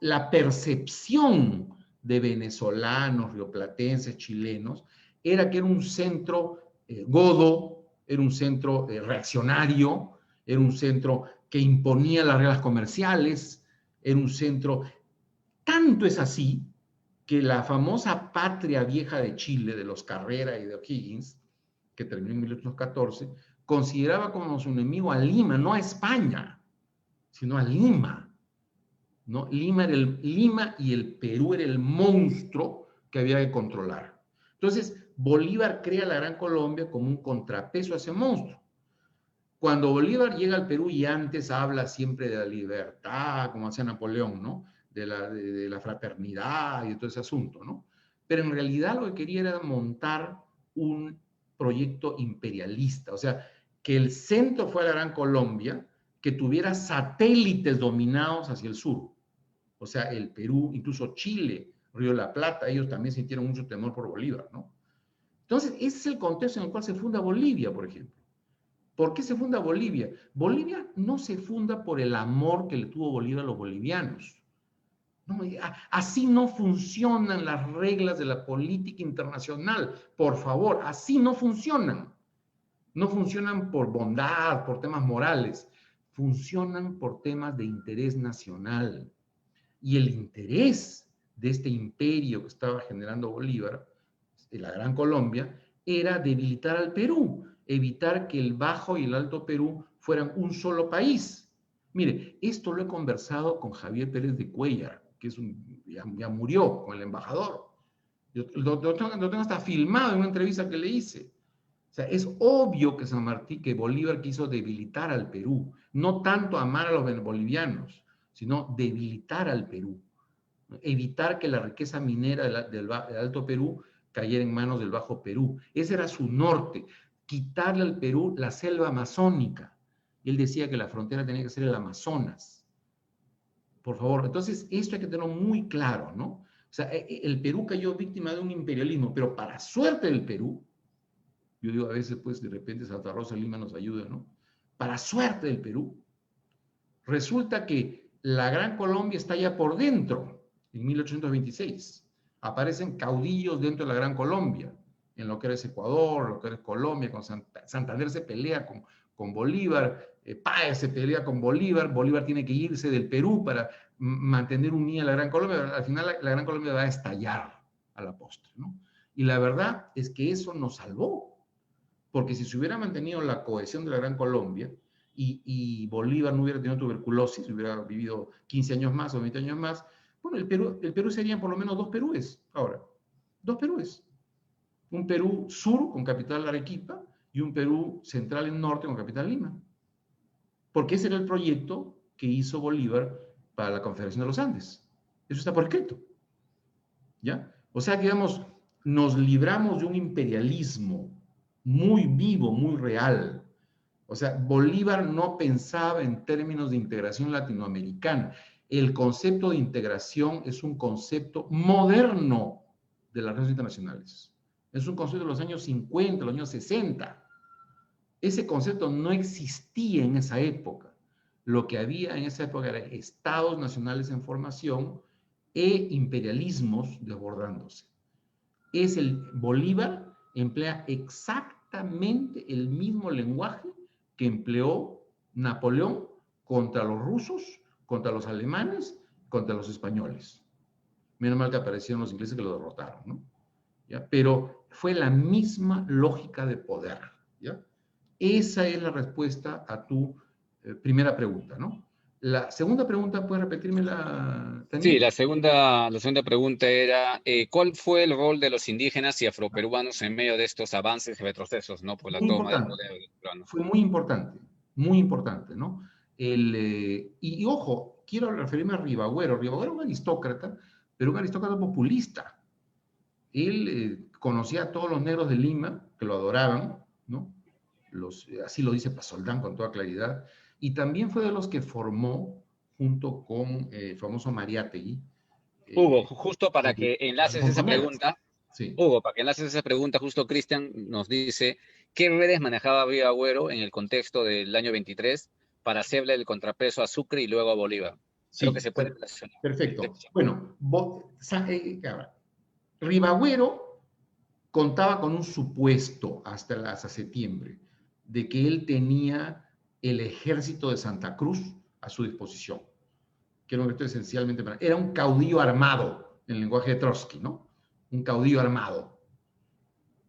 La percepción de venezolanos, rioplatenses, chilenos, era que era un centro godo, era un centro reaccionario, era un centro que imponía las reglas comerciales, era un centro. Tanto es así que la famosa patria vieja de Chile, de los Carrera y de O'Higgins, que terminó en 1814, consideraba como su enemigo a Lima, no a España, sino a Lima, ¿no? Lima y el Perú era el monstruo que había que controlar. Entonces, Bolívar crea la Gran Colombia como un contrapeso a ese monstruo. Cuando Bolívar llega al Perú, y antes habla siempre de la libertad, como hacía Napoleón, ¿no?, de la fraternidad y de todo ese asunto, ¿no? Pero en realidad lo que quería era montar un proyecto imperialista. O sea, que el centro fuera la Gran Colombia, que tuviera satélites dominados hacia el sur. O sea, el Perú, incluso Chile, Río de la Plata, ellos también sintieron mucho temor por Bolívar, ¿no? Entonces, ese es el contexto en el cual se funda Bolivia, por ejemplo. ¿Por qué se funda Bolivia? Bolivia no se funda por el amor que le tuvo Bolívar a los bolivianos. No, así no funcionan las reglas de la política internacional. Por favor, así no funcionan. No funcionan por bondad, por temas morales. Funcionan por temas de interés nacional. Y el interés de este imperio que estaba generando Bolívar, la Gran Colombia, era debilitar al Perú, evitar que el Bajo y el Alto Perú fueran un solo país. Mire, esto lo he conversado con Javier Pérez de Cuéllar, que es ya murió con el embajador. Yo lo tengo hasta filmado en una entrevista que le hice. O sea, es obvio que San Martín, que Bolívar quiso debilitar al Perú, no tanto amar a los bolivianos, sino debilitar al Perú, evitar que la riqueza minera del Alto Perú cayera en manos del Bajo Perú. Ese era su norte, quitarle al Perú la selva amazónica. Él decía que la frontera tenía que ser el Amazonas. Por favor, entonces esto hay que tenerlo muy claro, ¿no? O sea, el Perú cayó víctima de un imperialismo, pero para suerte del Perú, yo digo a veces, pues de repente Santa Rosa de Lima nos ayuda, ¿no? Para suerte del Perú, resulta que la Gran Colombia está ya por dentro, en 1826. Aparecen caudillos dentro de la Gran Colombia, en lo que era Ecuador, lo que era Colombia, con Santander se pelea con Bolívar, Páez se pelea con Bolívar, Bolívar tiene que irse del Perú para mantener unida la Gran Colombia, al final la Gran Colombia va a estallar a la postre, ¿no? Y la verdad es que eso nos salvó, porque si se hubiera mantenido la cohesión de la Gran Colombia y Bolívar no hubiera tenido tuberculosis, hubiera vivido 15 años más o 20 años más, bueno, el Perú serían por lo menos dos Perúes ahora, dos Perúes. Un Perú sur con capital Arequipa y un Perú central en norte con capital Lima. Porque ese era el proyecto que hizo Bolívar para la Confederación de los Andes. Eso está por escrito. ¿Ya? O sea que, digamos, nos libramos de un imperialismo muy vivo, muy real. O sea, Bolívar no pensaba en términos de integración latinoamericana. El concepto de integración es un concepto moderno de las relaciones internacionales. Es un concepto de los años 50, los años 60. Ese concepto no existía en esa época. Lo que había en esa época eran estados nacionales en formación e imperialismos desbordándose. Bolívar emplea exactamente el mismo lenguaje que empleó Napoleón contra los rusos, contra los alemanes, contra los españoles. Menos mal que aparecieron los ingleses que lo derrotaron, ¿no? ¿Ya? Pero fue la misma lógica de poder, ¿ya? Esa es la respuesta a tu primera pregunta, ¿no? La segunda pregunta, ¿puedes repetírmela, Daniel? Sí, la segunda pregunta era, ¿cuál fue el rol de los indígenas y afroperuanos en medio de estos avances y retrocesos, ¿no? Por la Muy toma del importante. poder de los peruanos. Fue muy importante, ¿no? Y ojo, quiero referirme a Ribagüero. Ribagüero era un aristócrata, pero un aristócrata populista. Él conocía a todos los negros de Lima, que lo adoraban, ¿no? Así lo dice Pasoldán con toda claridad, y también fue de los que formó, junto con el famoso Mariátegui. Hugo, justo para que enlaces esa Montoneras. pregunta, Sí. Hugo, para que enlaces esa pregunta, justo Cristian nos dice, ¿qué redes manejaba Ribagüero en el contexto del año 23 para hacerle el contrapeso a Sucre y luego a Bolívar? Creo que Sí, se puede relacionar. perfecto. Bueno, Ribagüero contaba con un supuesto hasta septiembre de que él tenía el ejército de Santa Cruz a su disposición, que era un ejército esencialmente, era un caudillo armado, en el lenguaje de Trotsky, ¿no? Un caudillo armado.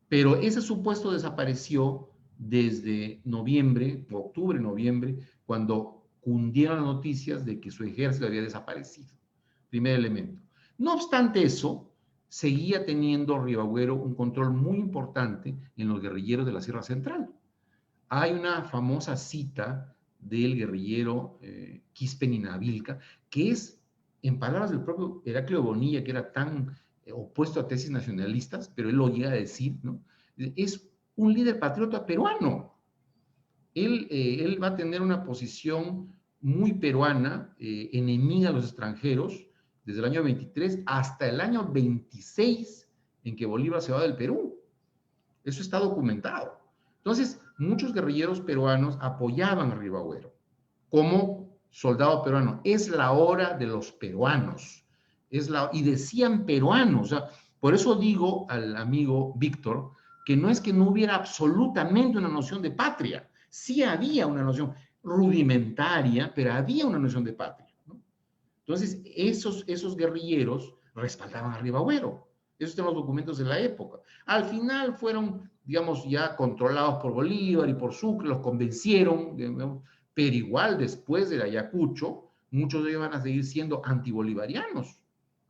Pero ese supuesto desapareció desde noviembre, octubre, noviembre, cuando cundieron las noticias de que su ejército había desaparecido. Primer elemento. No obstante eso, seguía teniendo Ribagüero un control muy importante en los guerrilleros de la Sierra Central. Hay una famosa cita del guerrillero Quispe-Ninavilca, que es, en palabras del propio Heraclio Bonilla, que era tan opuesto a tesis nacionalistas, pero él lo llega a decir, ¿no? Es un líder patriota peruano. él va a tener una posición muy peruana, enemiga a los extranjeros, desde el año 23 hasta el año 26, en que Bolívar se va del Perú. Eso está documentado. Entonces, muchos guerrilleros peruanos apoyaban a Ribagüero como soldado peruano. Es la hora de los peruanos. Y decían peruanos. O sea, por eso digo al amigo Víctor que no es que no hubiera absolutamente una noción de patria. Sí había una noción rudimentaria, pero había una noción de patria, ¿no? Entonces, esos guerrilleros respaldaban a Ribagüero. Esos están los documentos de la época. Al final fueron, digamos, ya controlados por Bolívar y por Sucre, los convencieron, digamos, pero igual después del Ayacucho, muchos de ellos van a seguir siendo antibolivarianos,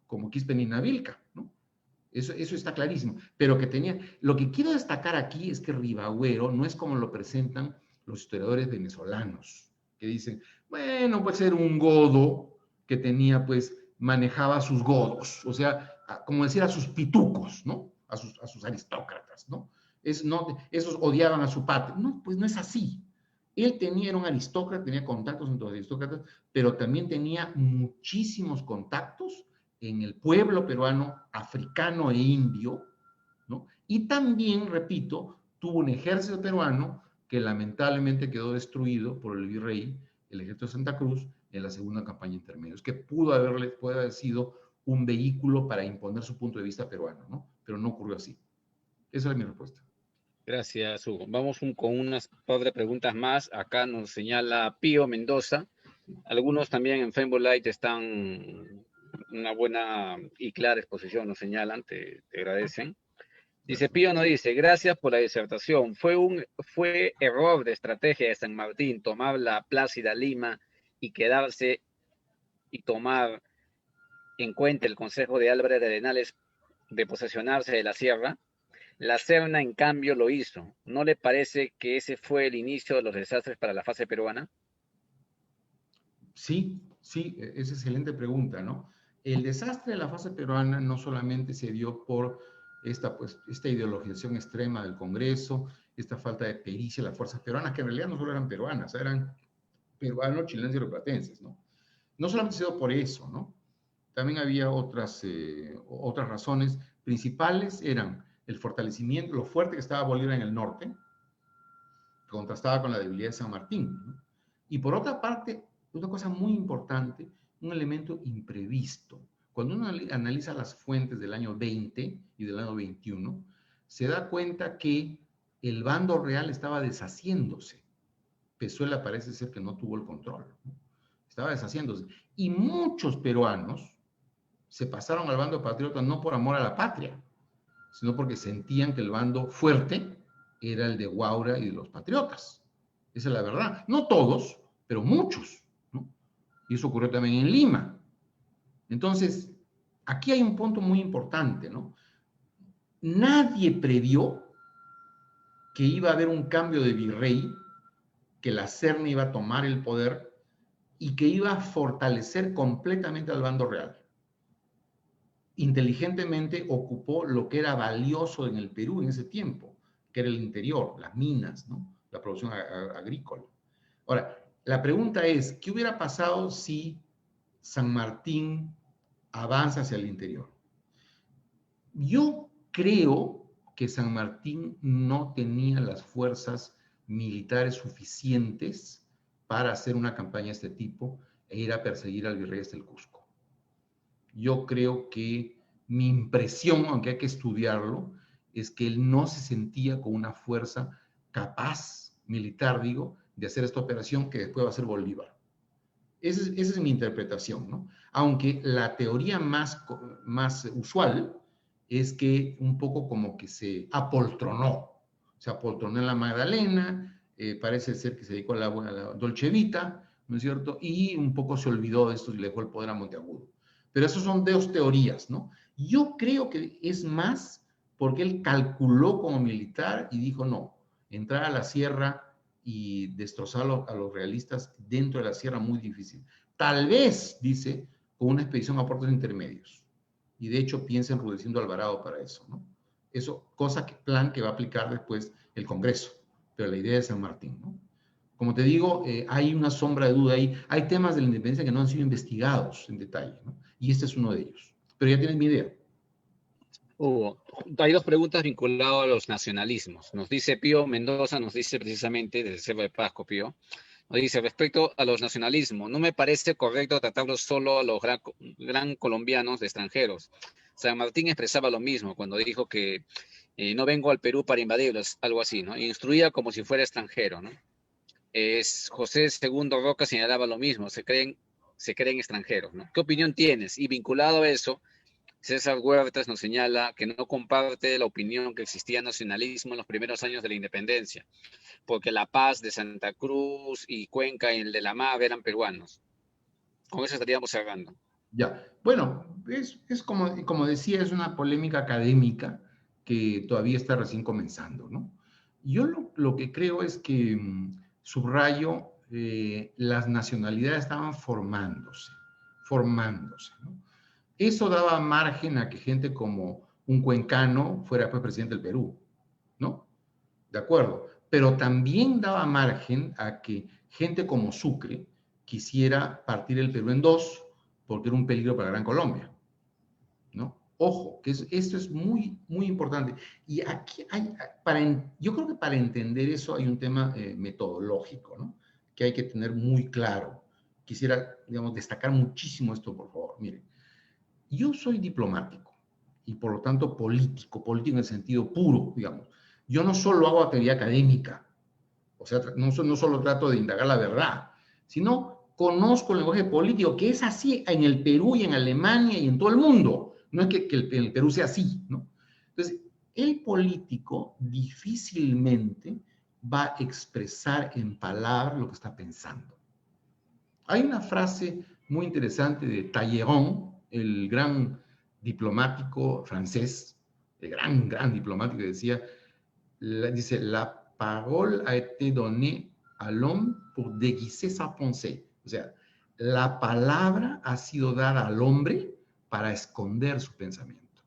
como Quispe Vilca, ¿no? Eso está clarísimo. Pero lo que quiero destacar aquí es que Ribagüero no es como lo presentan los historiadores venezolanos, que dicen, bueno, puede ser un godo que tenía, pues, manejaba a sus godos, o sea, como decir, a sus pitucos, ¿no? A sus aristócratas, ¿no? Esos odiaban a su patria. No, pues no es así. Él era un aristócrata, tenía contactos entre los aristócratas, pero también tenía muchísimos contactos en el pueblo peruano, africano e indio, ¿no? Y también, repito, tuvo un ejército peruano que lamentablemente quedó destruido por el virrey, el ejército de Santa Cruz, en la segunda campaña intermedia. Es que pudo haber sido un vehículo para imponer su punto de vista peruano, ¿no? Pero no ocurrió así. Esa es mi respuesta. Gracias, Hugo. Vamos con unas par de preguntas más. Acá nos señala Pío Mendoza. Algunos también en Facebook Live están una buena y clara exposición, nos señalan, te agradecen. Dice Pío, nos dice, gracias por la disertación. Fue error de estrategia de San Martín tomar la Plácida Lima y quedarse y tomar en cuenta el consejo de Álvarez de Arenales de posesionarse de la sierra. La Serna, en cambio, lo hizo. ¿No le parece que ese fue el inicio de los desastres para la fase peruana? Sí, es excelente pregunta, ¿no? El desastre de la fase peruana no solamente se dio por esta ideologización extrema del Congreso, esta falta de pericia de las fuerzas peruanas, que en realidad no solo eran peruanas, eran peruanos, chilenos y rioplatenses, ¿no? No solamente se dio por eso, ¿no? También había otras razones principales, eran el fortalecimiento, lo fuerte que estaba Bolívar en el norte, contrastaba con la debilidad de San Martín, ¿no? Y por otra parte, una cosa muy importante, un elemento imprevisto. Cuando uno analiza las fuentes del año 20 y del año 21, se da cuenta que el bando real estaba deshaciéndose. Pezuela parece ser que no tuvo el control, ¿no? Estaba deshaciéndose. Y muchos peruanos se pasaron al bando patriota no por amor a la patria, sino porque sentían que el bando fuerte era el de Guaura y de los patriotas. Esa es la verdad. No todos, pero muchos, ¿no? Y eso ocurrió también en Lima. Entonces, aquí hay un punto muy importante, ¿no? Nadie previó que iba a haber un cambio de virrey, que la Serna iba a tomar el poder y que iba a fortalecer completamente al bando real. Inteligentemente ocupó lo que era valioso en el Perú en ese tiempo, que era el interior, las minas, ¿no? La producción agrícola. Ahora, la pregunta es, ¿qué hubiera pasado si San Martín avanza hacia el interior? Yo creo que San Martín no tenía las fuerzas militares suficientes para hacer una campaña de este tipo e ir a perseguir al virrey hasta el Cusco. Yo creo que mi impresión, aunque hay que estudiarlo, es que él no se sentía con una fuerza capaz, militar, digo, de hacer esta operación que después va a ser Bolívar. Esa es mi interpretación, ¿no? Aunque la teoría más usual es que un poco como que se apoltronó en la Magdalena, parece ser que se dedicó a la Dolce Vita, ¿no es cierto? Y un poco se olvidó de esto y le dejó el poder a Monteagudo. Pero esas son dos teorías, ¿no? Yo creo que es más porque él calculó como militar y dijo, no, entrar a la sierra y destrozar a los realistas dentro de la sierra muy difícil. Tal vez, dice, con una expedición a puertos intermedios. Y de hecho piensa en Rudecindo Alvarado para eso, ¿no? Eso, plan que va a aplicar después el Congreso, pero la idea de San Martín, ¿no? Como te digo, hay una sombra de duda ahí. Hay temas de la independencia que no han sido investigados en detalle, ¿no? Y este es uno de ellos. Pero ya tienes mi idea. Hugo, hay dos preguntas vinculadas a los nacionalismos. Nos dice Pío Mendoza, nos dice precisamente, desde Cerro de Pasco, Pío, nos dice, respecto a los nacionalismos, no me parece correcto tratarlos solo a los gran colombianos de extranjeros. San Martín expresaba lo mismo cuando dijo que no vengo al Perú para invadirlos, algo así, ¿no? Instruía como si fuera extranjero, ¿no? José II Roca señalaba lo mismo, se creen extranjeros, ¿no? ¿Qué opinión tienes? Y vinculado a eso, César Huertas nos señala que no comparte la opinión que existía nacionalismo en los primeros años de la independencia, porque La Paz de Santa Cruz y Cuenca y el de la Mar eran peruanos. Con eso estaríamos cerrando. Ya, bueno, es como decía, es una polémica académica que todavía está recién comenzando, ¿no? Yo lo que creo es que, subrayo, las nacionalidades estaban formándose, ¿no? Eso daba margen a que gente como un cuencano fuera pues presidente del Perú, ¿no? De acuerdo, pero también daba margen a que gente como Sucre quisiera partir el Perú en dos, porque era un peligro para Gran Colombia, ¿no? Ojo, que esto es muy, muy importante. Y aquí yo creo que para entender eso hay un tema metodológico, ¿no? Que hay que tener muy claro. Quisiera, digamos, destacar muchísimo esto, por favor. Miren, yo soy diplomático y por lo tanto político en el sentido puro, digamos. Yo no solo hago teoría académica, o sea, no solo trato de indagar la verdad, sino conozco el lenguaje político, que es así en el Perú y en Alemania y en todo el mundo. No es que el Perú sea así, ¿no? Entonces, el político difícilmente va a expresar en palabras lo que está pensando. Hay una frase muy interesante de Talleyrand, el gran diplomático francés, el gran diplomático que decía, dice, la parole a été donnée à l'homme pour déguiser sa pensée. O sea, la palabra ha sido dada al hombre para esconder su pensamiento.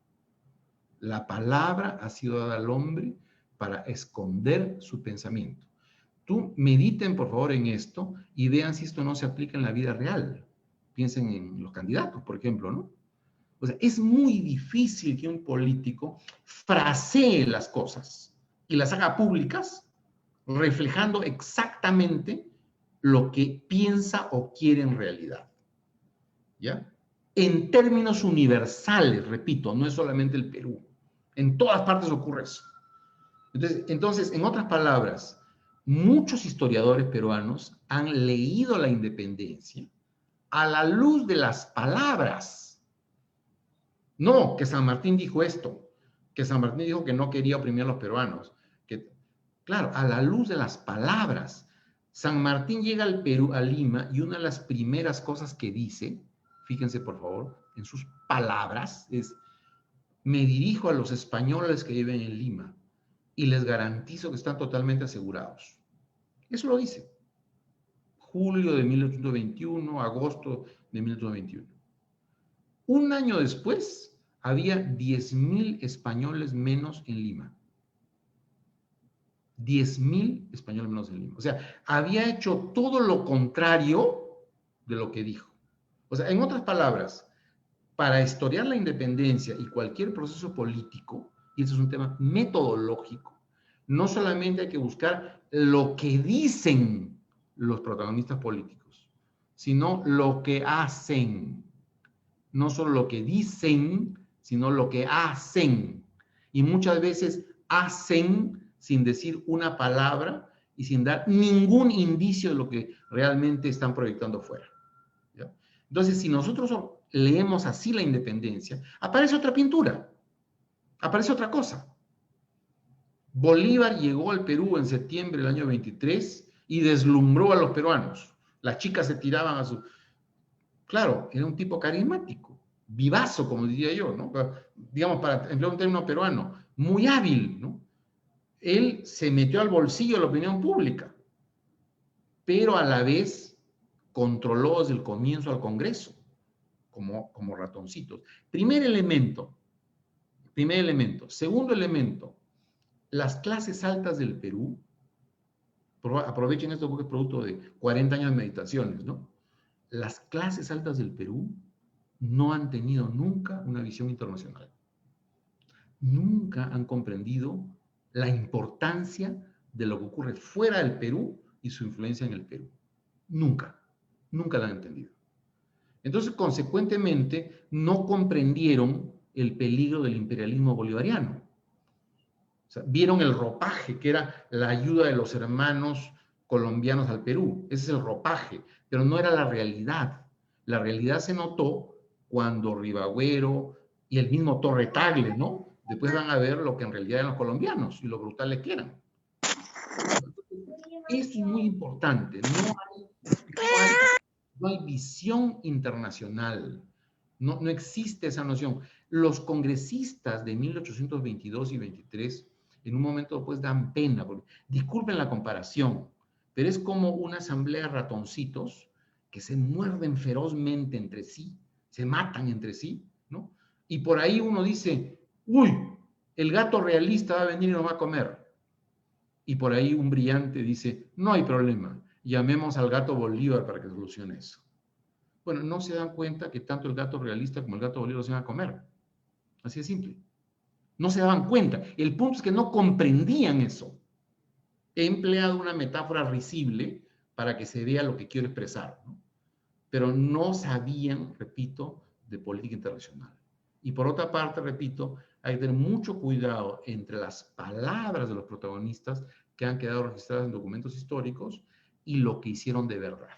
La palabra ha sido dada al hombre para esconder su pensamiento. Tú mediten, por favor, en esto y vean si esto no se aplica en la vida real. Piensen en los candidatos, por ejemplo, ¿no? O sea, es muy difícil que un político frasee las cosas y las haga públicas, reflejando exactamente lo que piensa o quiere en realidad. ¿Ya? En términos universales, repito, no es solamente el Perú. En todas partes ocurre eso. Entonces, en otras palabras, muchos historiadores peruanos han leído la independencia a la luz de las palabras. No, que San Martín dijo esto, que San Martín dijo que no quería oprimir a los peruanos. Claro, a la luz de las palabras. San Martín llega al Perú, a Lima, y una de las primeras cosas que dice, fíjense por favor, en sus palabras, es, me dirijo a los españoles que viven en Lima y les garantizo que están totalmente asegurados. Eso lo dice. Julio de 1821, agosto de 1821. Un año después, había 10,000 españoles menos en Lima. 10,000 españoles menos en Lima. O sea, había hecho todo lo contrario de lo que dijo. O sea, en otras palabras, para historiar la independencia y cualquier proceso político, y este es un tema metodológico, no solamente hay que buscar lo que dicen los protagonistas políticos, sino lo que hacen. No solo lo que dicen, sino lo que hacen. Y muchas veces hacen sin decir una palabra y sin dar ningún indicio de lo que realmente están proyectando fuera. ¿Ya? Entonces, si nosotros leemos así la independencia, aparece otra pintura, aparece otra cosa. Bolívar llegó al Perú en septiembre del año 23 y deslumbró a los peruanos. Las chicas se tiraban a su... Claro, era un tipo carismático, vivazo, como diría yo, ¿no? Digamos, para emplear un término peruano, muy hábil, ¿no? Él se metió al bolsillo de la opinión pública, pero a la vez controló desde el comienzo al Congreso, como ratoncitos. Primer elemento. Segundo elemento, las clases altas del Perú, aprovechen esto porque es producto de 40 años de meditaciones, ¿no? Las clases altas del Perú no han tenido nunca una visión internacional. Nunca han comprendido la importancia de lo que ocurre fuera del Perú y su influencia en el Perú. Nunca, nunca la han entendido. Entonces, consecuentemente, no comprendieron el peligro del imperialismo bolivariano. O sea, vieron el ropaje, que era la ayuda de los hermanos colombianos al Perú. Ese es el ropaje, pero no era la realidad. La realidad se notó cuando Ribagüero y el mismo Torre Tagle, ¿no? Después van a ver lo que en realidad eran los colombianos y lo brutales que eran. Eso es muy importante. No hay visión internacional. No existe esa noción. Los congresistas de 1822 y 23, en un momento pues dan pena, porque, disculpen la comparación, pero es como una asamblea de ratoncitos que se muerden ferozmente entre sí, se matan entre sí, ¿no? Y por ahí uno dice, uy, el gato realista va a venir y nos va a comer. Y por ahí un brillante dice, no hay problema, llamemos al gato Bolívar para que solucione eso. Bueno, no se dan cuenta que tanto el gato realista como el gato Bolívar se van a comer. Así de simple. No se daban cuenta. El punto es que no comprendían eso. He empleado una metáfora risible para que se vea lo que quiero expresar, ¿no? Pero no sabían, repito, de política internacional. Y por otra parte, repito, hay que tener mucho cuidado entre las palabras de los protagonistas que han quedado registradas en documentos históricos y lo que hicieron de verdad.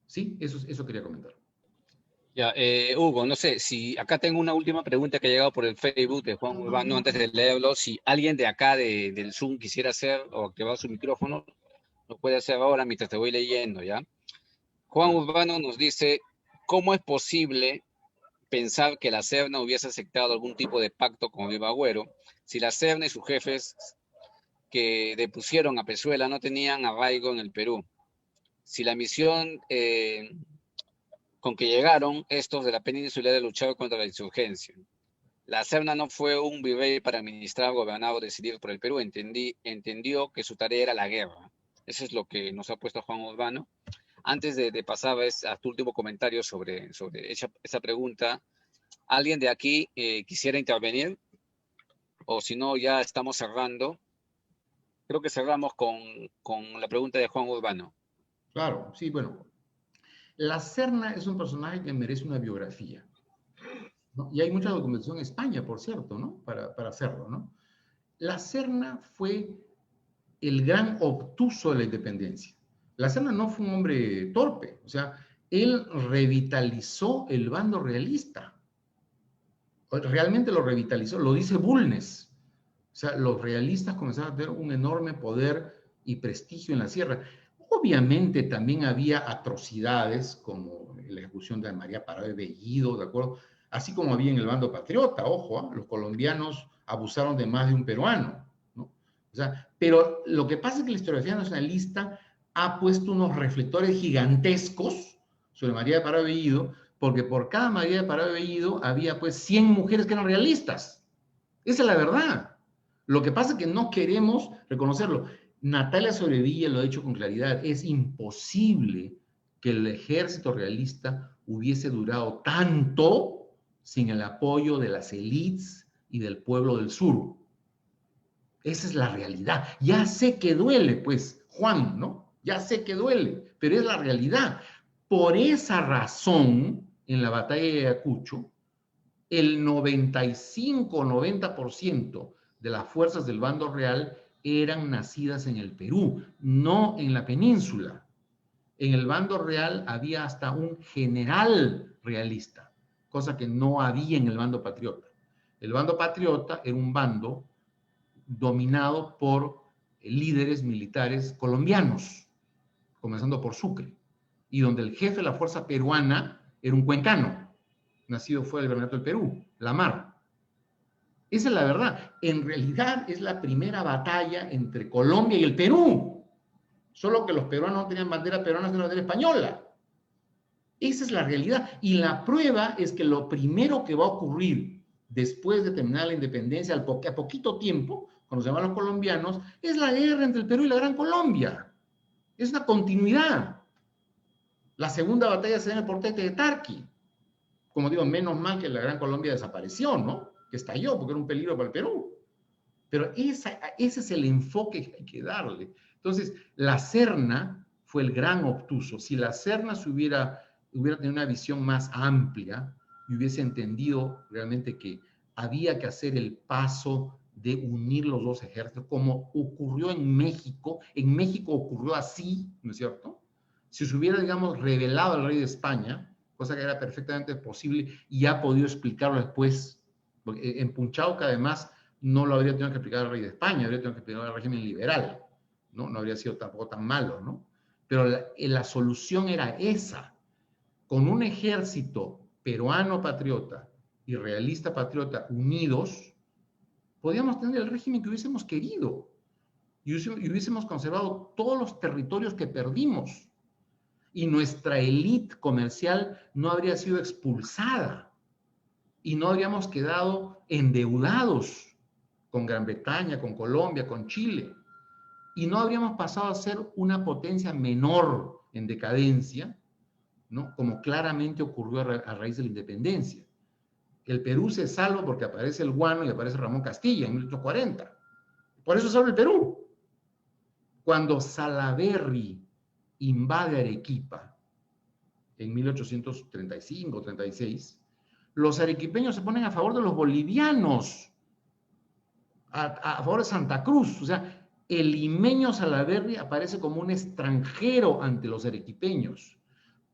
Sí, eso quería comentar. Ya, Hugo, no sé, si acá tengo una última pregunta que ha llegado por el Facebook de Juan Urbano, antes de leerlo, si alguien de acá del Zoom quisiera hacer o activar su micrófono, lo puede hacer ahora mientras te voy leyendo, ¿ya? Juan Urbano nos dice, ¿cómo es posible pensar que la Serna hubiese aceptado algún tipo de pacto con Ribagüero si la Serna y sus jefes que depusieron a Pezuela no tenían arraigo en el Perú? Si la misión con que llegaron estos de la península de luchar contra la insurgencia. La Serna no fue un virrey para administrar, gobernar o decidir por el Perú. Entendió que su tarea era la guerra. Eso es lo que nos ha puesto Juan Urbano. Antes de pasar a tu último comentario sobre esa pregunta, ¿alguien de aquí quisiera intervenir? O si no, ya estamos cerrando. Creo que cerramos con la pregunta de Juan Urbano. Claro, sí, bueno. La Serna es un personaje que merece una biografía, ¿no? Y hay mucha documentación en España, por cierto, ¿no? Para hacerlo, ¿no? La Serna fue el gran obtuso de la independencia. La Serna no fue un hombre torpe, o sea, él revitalizó el bando realista. Realmente lo revitalizó, lo dice Bulnes. O sea, los realistas comenzaron a tener un enorme poder y prestigio en la sierra. Obviamente también había atrocidades como la ejecución de María Parado de Bellido, ¿de acuerdo? Así como había en el bando patriota, ojo, los colombianos abusaron de más de un peruano, ¿no? O sea, pero lo que pasa es que la historiografía nacionalista ha puesto unos reflectores gigantescos sobre María Parado de Bellido, porque por cada María Parado de Bellido había pues 100 mujeres que eran realistas. Esa es la verdad. Lo que pasa es que no queremos reconocerlo. Natalia Sobrevilla lo ha dicho con claridad, es imposible que el ejército realista hubiese durado tanto sin el apoyo de las élites y del pueblo del sur. Esa es la realidad. Ya sé que duele, pues, Juan, ¿no? Ya sé que duele, pero es la realidad. Por esa razón, en la batalla de Ayacucho, el 95-90% de las fuerzas del bando real eran nacidas en el Perú, no en la península. En el bando real había hasta un general realista, cosa que no había en el bando patriota. El bando patriota era un bando dominado por líderes militares colombianos, comenzando por Sucre, y donde el jefe de la fuerza peruana era un cuencano, nacido fuera del Virreinato del Perú, Lamar. Esa es la verdad. En realidad es la primera batalla entre Colombia y el Perú. Solo que los peruanos no tenían bandera peruana, sino bandera española. Esa es la realidad. Y la prueba es que lo primero que va a ocurrir después de terminar la independencia, a poquito tiempo, cuando se llaman los colombianos, es la guerra entre el Perú y la Gran Colombia. Es una continuidad. La segunda batalla se da en el Portete de Tarqui. Como digo, menos mal que la Gran Colombia desapareció, ¿no? Que estalló porque era un peligro para el Perú. Pero ese es el enfoque que hay que darle. Entonces, la Serna fue el gran obtuso. Si la Serna hubiera tenido una visión más amplia y hubiese entendido realmente que había que hacer el paso de unir los dos ejércitos, como ocurrió en México ocurrió así, ¿no es cierto? Si se hubiera, digamos, revelado al rey de España, cosa que era perfectamente posible y ha podido explicarlo después, porque en Punchauca además no lo habría tenido que explicar al rey de España, habría tenido que explicar al régimen liberal, ¿no? No habría sido tampoco tan malo, ¿no? Pero la solución era esa. Con un ejército peruano patriota y realista patriota unidos, podíamos tener el régimen que hubiésemos querido y hubiésemos conservado todos los territorios que perdimos. Y nuestra élite comercial no habría sido expulsada y no habríamos quedado endeudados con Gran Bretaña, con Colombia, con Chile, y no habríamos pasado a ser una potencia menor en decadencia, ¿no? Como claramente ocurrió a raíz de la independencia. El Perú se salva porque aparece el Guano y aparece Ramón Castilla en 1840. Por eso salva el Perú. Cuando Salaverry invade Arequipa en 1835-36, los arequipeños se ponen a favor de los bolivianos, a favor de Santa Cruz. O sea, el limeño Salaverry aparece como un extranjero ante los arequipeños,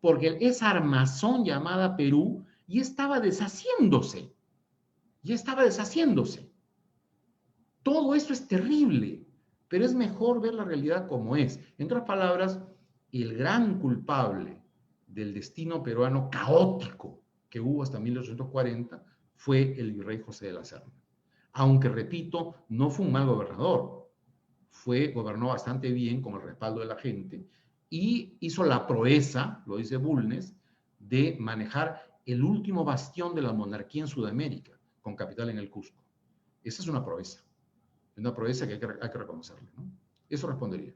porque esa armazón llamada Perú ya estaba deshaciéndose. Todo esto es terrible, pero es mejor ver la realidad como es. En otras palabras, el gran culpable del destino peruano caótico que hubo hasta 1840 fue el virrey José de la Serna. Aunque, repito, no fue un mal gobernador, gobernó bastante bien con el respaldo de la gente y hizo la proeza, lo dice Bulnes, de manejar el último bastión de la monarquía en Sudamérica, con capital en el Cusco. Esa es una proeza que hay que reconocerle, ¿no? Eso respondería.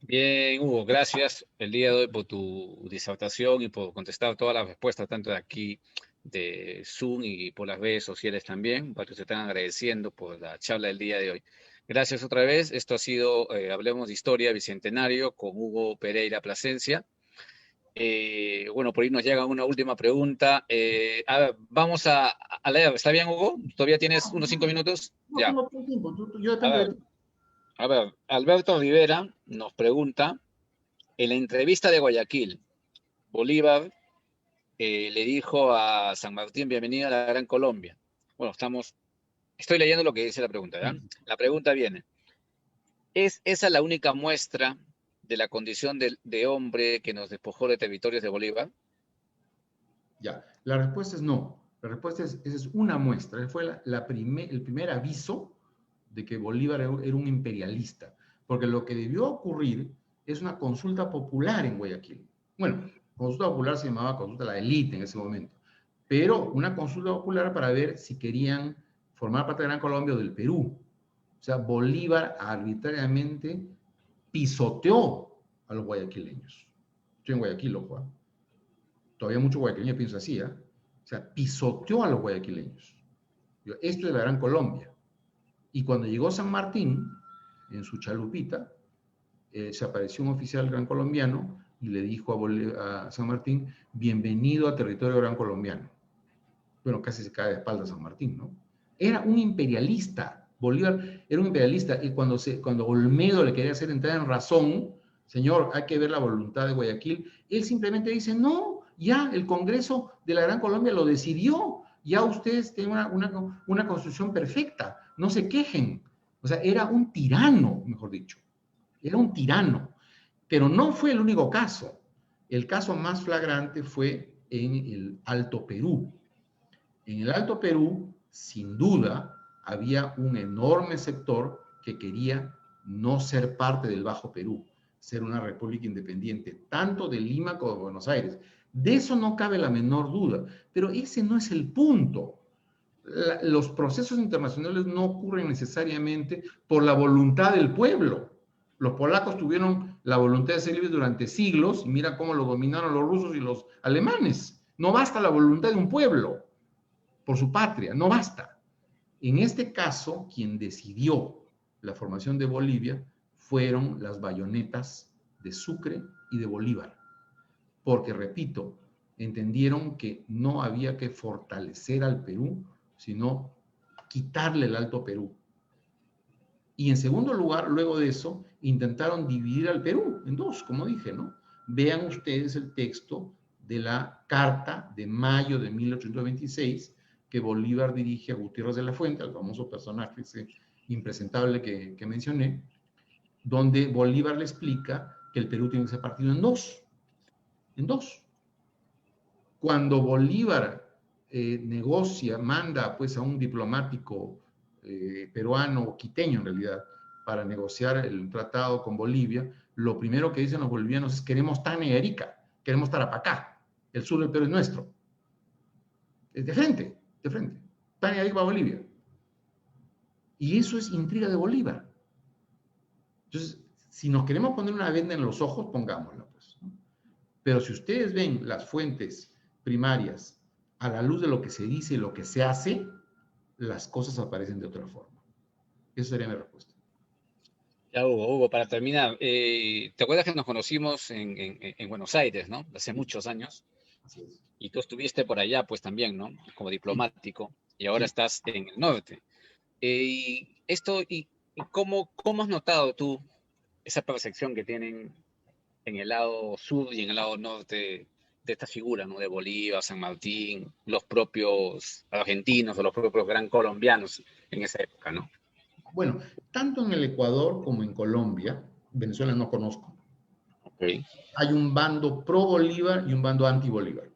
Bien, Hugo, gracias el día de hoy por tu disertación y por contestar todas las respuestas, tanto de aquí de Zoom y por las redes sociales también. Varios se están agradeciendo por la charla del día de hoy. Gracias otra vez. Esto ha sido Hablemos de Historia Bicentenario con Hugo Pereira Plasencia. Bueno, por ahí nos llega una última pregunta. A ver, vamos a leer. ¿Está bien, Hugo? ¿Todavía tienes unos 5 minutos? No, Ya. tengo tiempo. Yo dependo de ti. A ver, Alberto Rivera nos pregunta, en la entrevista de Guayaquil, Bolívar le dijo a San Martín, bienvenido a la Gran Colombia. Bueno, estoy leyendo lo que dice la pregunta, ¿ya? La pregunta viene, ¿es esa la única muestra de la condición de hombre que nos despojó de territorios de Bolívar? Ya, la respuesta es no. La respuesta es, esa es una muestra. Fue el primer aviso de que Bolívar era un imperialista, porque lo que debió ocurrir es una consulta popular en Guayaquil. Bueno, consulta popular se llamaba consulta a la élite en ese momento, pero una consulta popular para ver si querían formar parte de Gran Colombia o del Perú. O sea, Bolívar arbitrariamente pisoteó a los guayaquileños. Estoy en Guayaquil, Juan. Todavía muchos guayaquileños piensan así, ¿eh? O sea, pisoteó a los guayaquileños. Esto es la Gran Colombia. Y cuando llegó San Martín, en su chalupita, se apareció un oficial gran colombiano y le dijo a San Martín, bienvenido a territorio gran colombiano. Bueno, casi se cae de espalda San Martín, ¿no? Era un imperialista. Bolívar era un imperialista. Y cuando Olmedo le quería hacer entrar en razón, señor, hay que ver la voluntad de Guayaquil, él simplemente dice, no, ya el Congreso de la Gran Colombia lo decidió, ya ustedes tienen una constitución perfecta, no se quejen. O sea, era un tirano, mejor dicho. Era un tirano. Pero no fue el único caso. El caso más flagrante fue en el Alto Perú. En el Alto Perú, sin duda, había un enorme sector que quería no ser parte del Bajo Perú, ser una república independiente, tanto de Lima como de Buenos Aires. De eso no cabe la menor duda, pero ese no es el punto. los procesos internacionales no ocurren necesariamente por la voluntad del pueblo. Los polacos tuvieron la voluntad de ser libres durante siglos, y mira cómo lo dominaron los rusos y los alemanes. No basta la voluntad de un pueblo por su patria, no basta. En este caso, quien decidió la formación de Bolivia fueron las bayonetas de Sucre y de Bolívar. Porque, repito, entendieron que no había que fortalecer al Perú, sino quitarle el Alto Perú. Y en segundo lugar, luego de eso, intentaron dividir al Perú en dos, como dije, ¿no? Vean ustedes el texto de la carta de mayo de 1826 que Bolívar dirige a Gutiérrez de la Fuente, al famoso personaje ese impresentable que mencioné, donde Bolívar le explica que el Perú tiene que ser partido en dos. En dos. Cuando Bolívar negocia, manda pues a un diplomático peruano, quiteño en realidad, para negociar el tratado con Bolivia, lo primero que dicen los bolivianos es: queremos Tacna y Arica, queremos Tarapacá, el sur del Perú es nuestro. Es de frente, de frente. Tacna y Arica para Bolivia. Y eso es intriga de Bolívar. Entonces, si nos queremos poner una venda en los ojos, pongámosla, pues, ¿no? Pero si ustedes ven las fuentes primarias a la luz de lo que se dice y lo que se hace, las cosas aparecen de otra forma. Esa sería mi respuesta. Ya, Hugo, para terminar, ¿te acuerdas que nos conocimos en Buenos Aires, ¿no? Hace muchos años. Así es. Y tú estuviste por allá, pues también, ¿no? Como diplomático. Y ahora Sí. estás en el norte. ¿Y cómo has notado tú esa percepción que tienen en el lado sur y en el lado norte de estas figuras, ¿no? De Bolívar, San Martín, los propios argentinos o los propios gran colombianos en esa época, ¿no? Bueno, tanto en el Ecuador como en Colombia, Venezuela no conozco, Okay. hay un bando pro Bolívar y un bando anti Bolívar.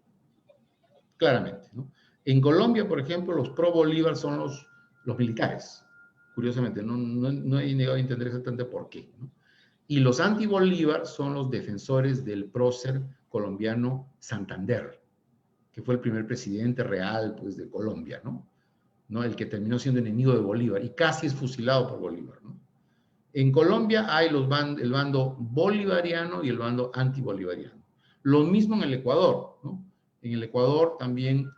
Claramente, ¿no? En Colombia, por ejemplo, los pro Bolívar son los militares. Curiosamente, no he llegado a entender exactamente por qué, ¿no? Y los anti Bolívar son los defensores del prócer colombiano Santander, que fue el primer presidente real, pues, de Colombia, ¿no? El que terminó siendo enemigo de Bolívar y casi es fusilado por Bolívar, ¿no? En Colombia hay el bando bolivariano y el bando antibolivariano. Lo mismo en el Ecuador, ¿no? En el Ecuador también,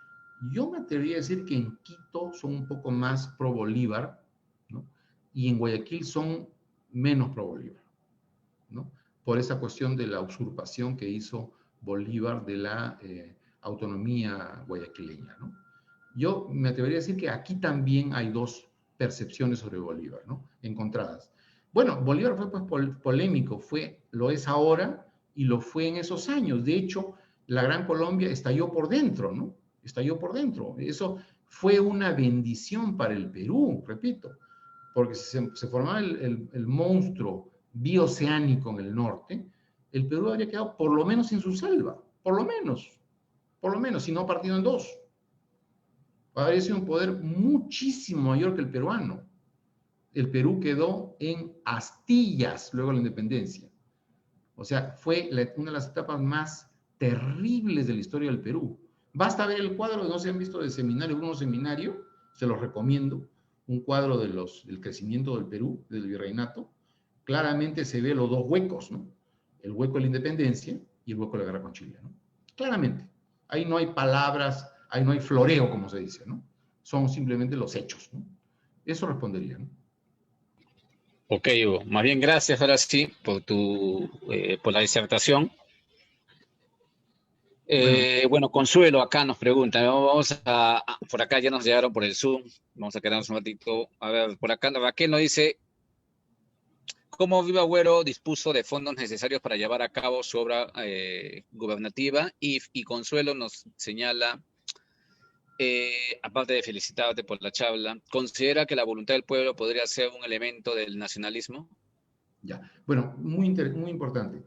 yo me atrevería a decir que en Quito son un poco más pro Bolívar, ¿no? Y en Guayaquil son menos pro Bolívar, ¿no? Por esa cuestión de la usurpación que hizo Bolívar de la autonomía guayaquileña, ¿no? Yo me atrevería a decir que aquí también hay dos percepciones sobre Bolívar, ¿no? Encontradas. Bueno, Bolívar fue pues polémico, lo es ahora y lo fue en esos años. De hecho, la Gran Colombia estalló por dentro, ¿no? Estalló por dentro. Eso fue una bendición para el Perú, repito, porque si se formaba el monstruo bioceánico en el norte, el Perú habría quedado por lo menos sin su selva, por lo menos, si no partido en dos. Habría sido un poder muchísimo mayor que el peruano. El Perú quedó en astillas luego de la independencia. O sea, fue una de las etapas más terribles de la historia del Perú. Basta ver el cuadro, no se han visto de Seminario Bruno Seminario, se los recomiendo, un cuadro del crecimiento del Perú, del virreinato. Claramente se ve los dos huecos, ¿no? El hueco de la independencia y el hueco de la guerra con Chile, ¿no? Claramente. Ahí no hay palabras, ahí no hay floreo, como se dice, ¿no? Son simplemente los hechos, ¿no? Eso respondería, ¿no? Ok, Hugo. Más bien, gracias ahora sí por la disertación. Bueno, Consuelo acá nos pregunta, por acá ya nos llegaron por el Zoom, vamos a quedarnos un ratito. A ver, por acá Raquel nos dice: ¿cómo Viva Agüero dispuso de fondos necesarios para llevar a cabo su obra gubernativa? Y Consuelo nos señala, aparte de felicitarte por la charla, ¿considera que la voluntad del pueblo podría ser un elemento del nacionalismo? Ya, bueno, muy importante.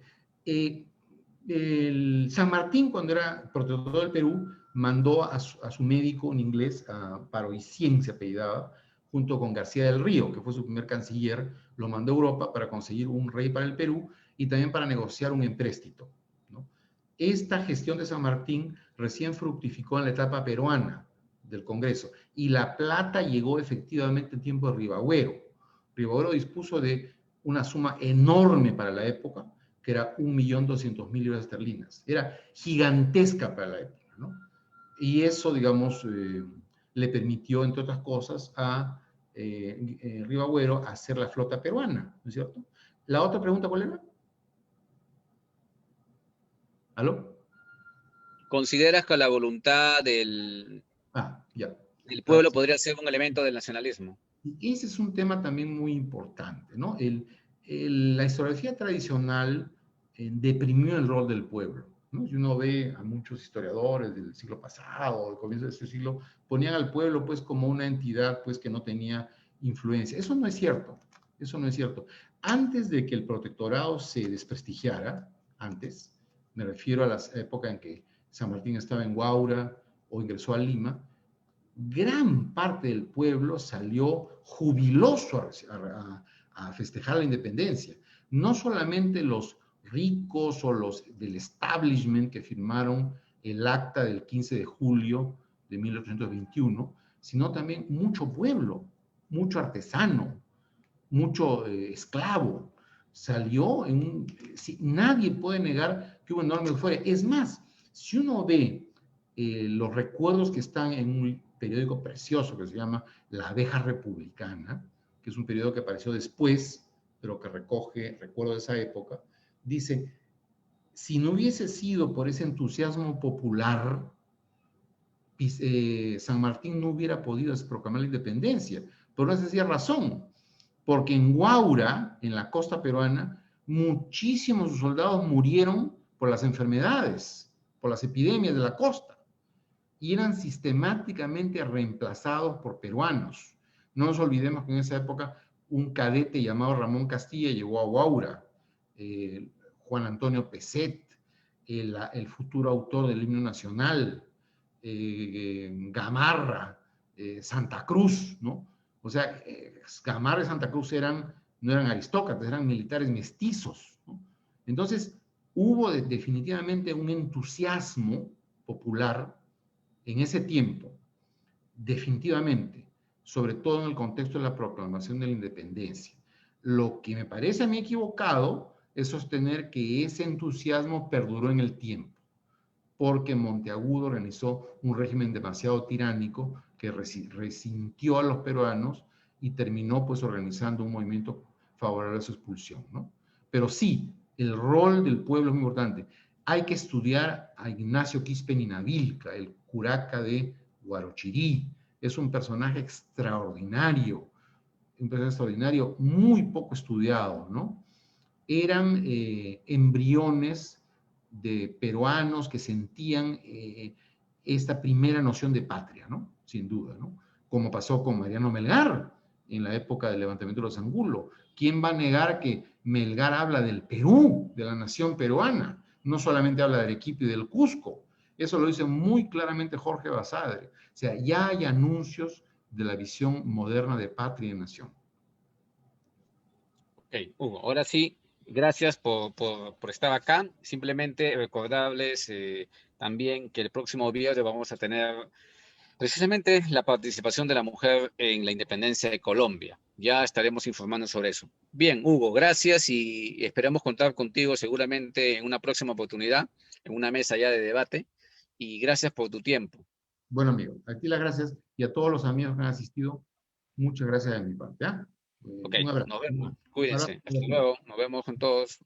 San Martín, cuando era protector del Perú, mandó a su médico, un inglés, Paroicien se apellidaba, junto con García del Río, que fue su primer canciller, lo mandó a Europa para conseguir un rey para el Perú y también para negociar un empréstito, ¿no? Esta gestión de San Martín recién fructificó en la etapa peruana del Congreso y la plata llegó efectivamente en tiempo de Ribagüero. Ribagüero dispuso de una suma enorme para la época, que era 1.200.000 libras esterlinas. Era gigantesca para la época, ¿no? Y eso, digamos, le permitió, entre otras cosas, a Ribagüero hacer la flota peruana, ¿no es cierto? ¿La otra pregunta cuál era? ¿Aló? ¿Consideras que la voluntad Ya. del pueblo podría ser un elemento del nacionalismo? Y ese es un tema también muy importante, ¿no? La historiografía tradicional deprimió el rol del pueblo, ¿no? Si uno ve a muchos historiadores del siglo pasado, del comienzo de este siglo, ponían al pueblo pues como una entidad pues que no tenía influencia. Eso no es cierto, eso no es cierto. Antes de que el protectorado se desprestigiara, antes, me refiero a la época en que San Martín estaba en Huaura o ingresó a Lima, gran parte del pueblo salió jubiloso a festejar la independencia. No solamente los ricos o los del establishment que firmaron el acta del 15 de julio de 1821, sino también mucho pueblo, mucho artesano, mucho esclavo. Salió nadie puede negar que hubo enorme euforia. Es más, si uno ve los recuerdos que están en un periódico precioso que se llama La Abeja Republicana, que es un periódico que apareció después, pero que recoge recuerdos de esa época, dice, si no hubiese sido por ese entusiasmo popular, San Martín no hubiera podido proclamar la independencia, por una sencilla razón, porque en Huaura, en la costa peruana, muchísimos soldados murieron por las enfermedades, por las epidemias de la costa, y eran sistemáticamente reemplazados por peruanos. No nos olvidemos que en esa época un cadete llamado Ramón Castilla llegó a Huaura, Juan Antonio Peset, el futuro autor del himno nacional, Gamarra, Santa Cruz, ¿no? O sea, Gamarra y Santa Cruz no eran aristócratas, eran militares mestizos, ¿no? Entonces, hubo definitivamente un entusiasmo popular en ese tiempo, definitivamente, sobre todo en el contexto de la proclamación de la independencia. Lo que me parece a mí equivocado es sostener que ese entusiasmo perduró en el tiempo, porque Monteagudo organizó un régimen demasiado tiránico que resintió a los peruanos y terminó pues organizando un movimiento favorable a su expulsión, ¿no? Pero sí, el rol del pueblo es muy importante. Hay que estudiar a Ignacio Quispe Ninavilca, el curaca de Huarochirí. Es un personaje extraordinario, muy poco estudiado, ¿no? Eran embriones de peruanos que sentían esta primera noción de patria, ¿no? Sin duda, ¿no? Como pasó con Mariano Melgar en la época del levantamiento de los Angulo. ¿Quién va a negar que Melgar habla del Perú, de la nación peruana? No solamente habla de Arequipa y del Cusco. Eso lo dice muy claramente Jorge Basadre. O sea, ya hay anuncios de la visión moderna de patria y nación. Ok, Hugo, ahora sí, gracias por estar acá. Simplemente recordarles también que el próximo viernes vamos a tener precisamente la participación de la mujer en la independencia de Colombia. Ya estaremos informando sobre eso. Bien, Hugo, gracias y esperamos contar contigo seguramente en una próxima oportunidad, en una mesa ya de debate. Y gracias por tu tiempo. Bueno, amigo, a ti las gracias y a todos los amigos que han asistido, muchas gracias de mi parte. ¿Ah? Ok, Un abrazo. nos vemos. Un abrazo Cuídense. Hasta para ti. luego. Nos vemos con todos.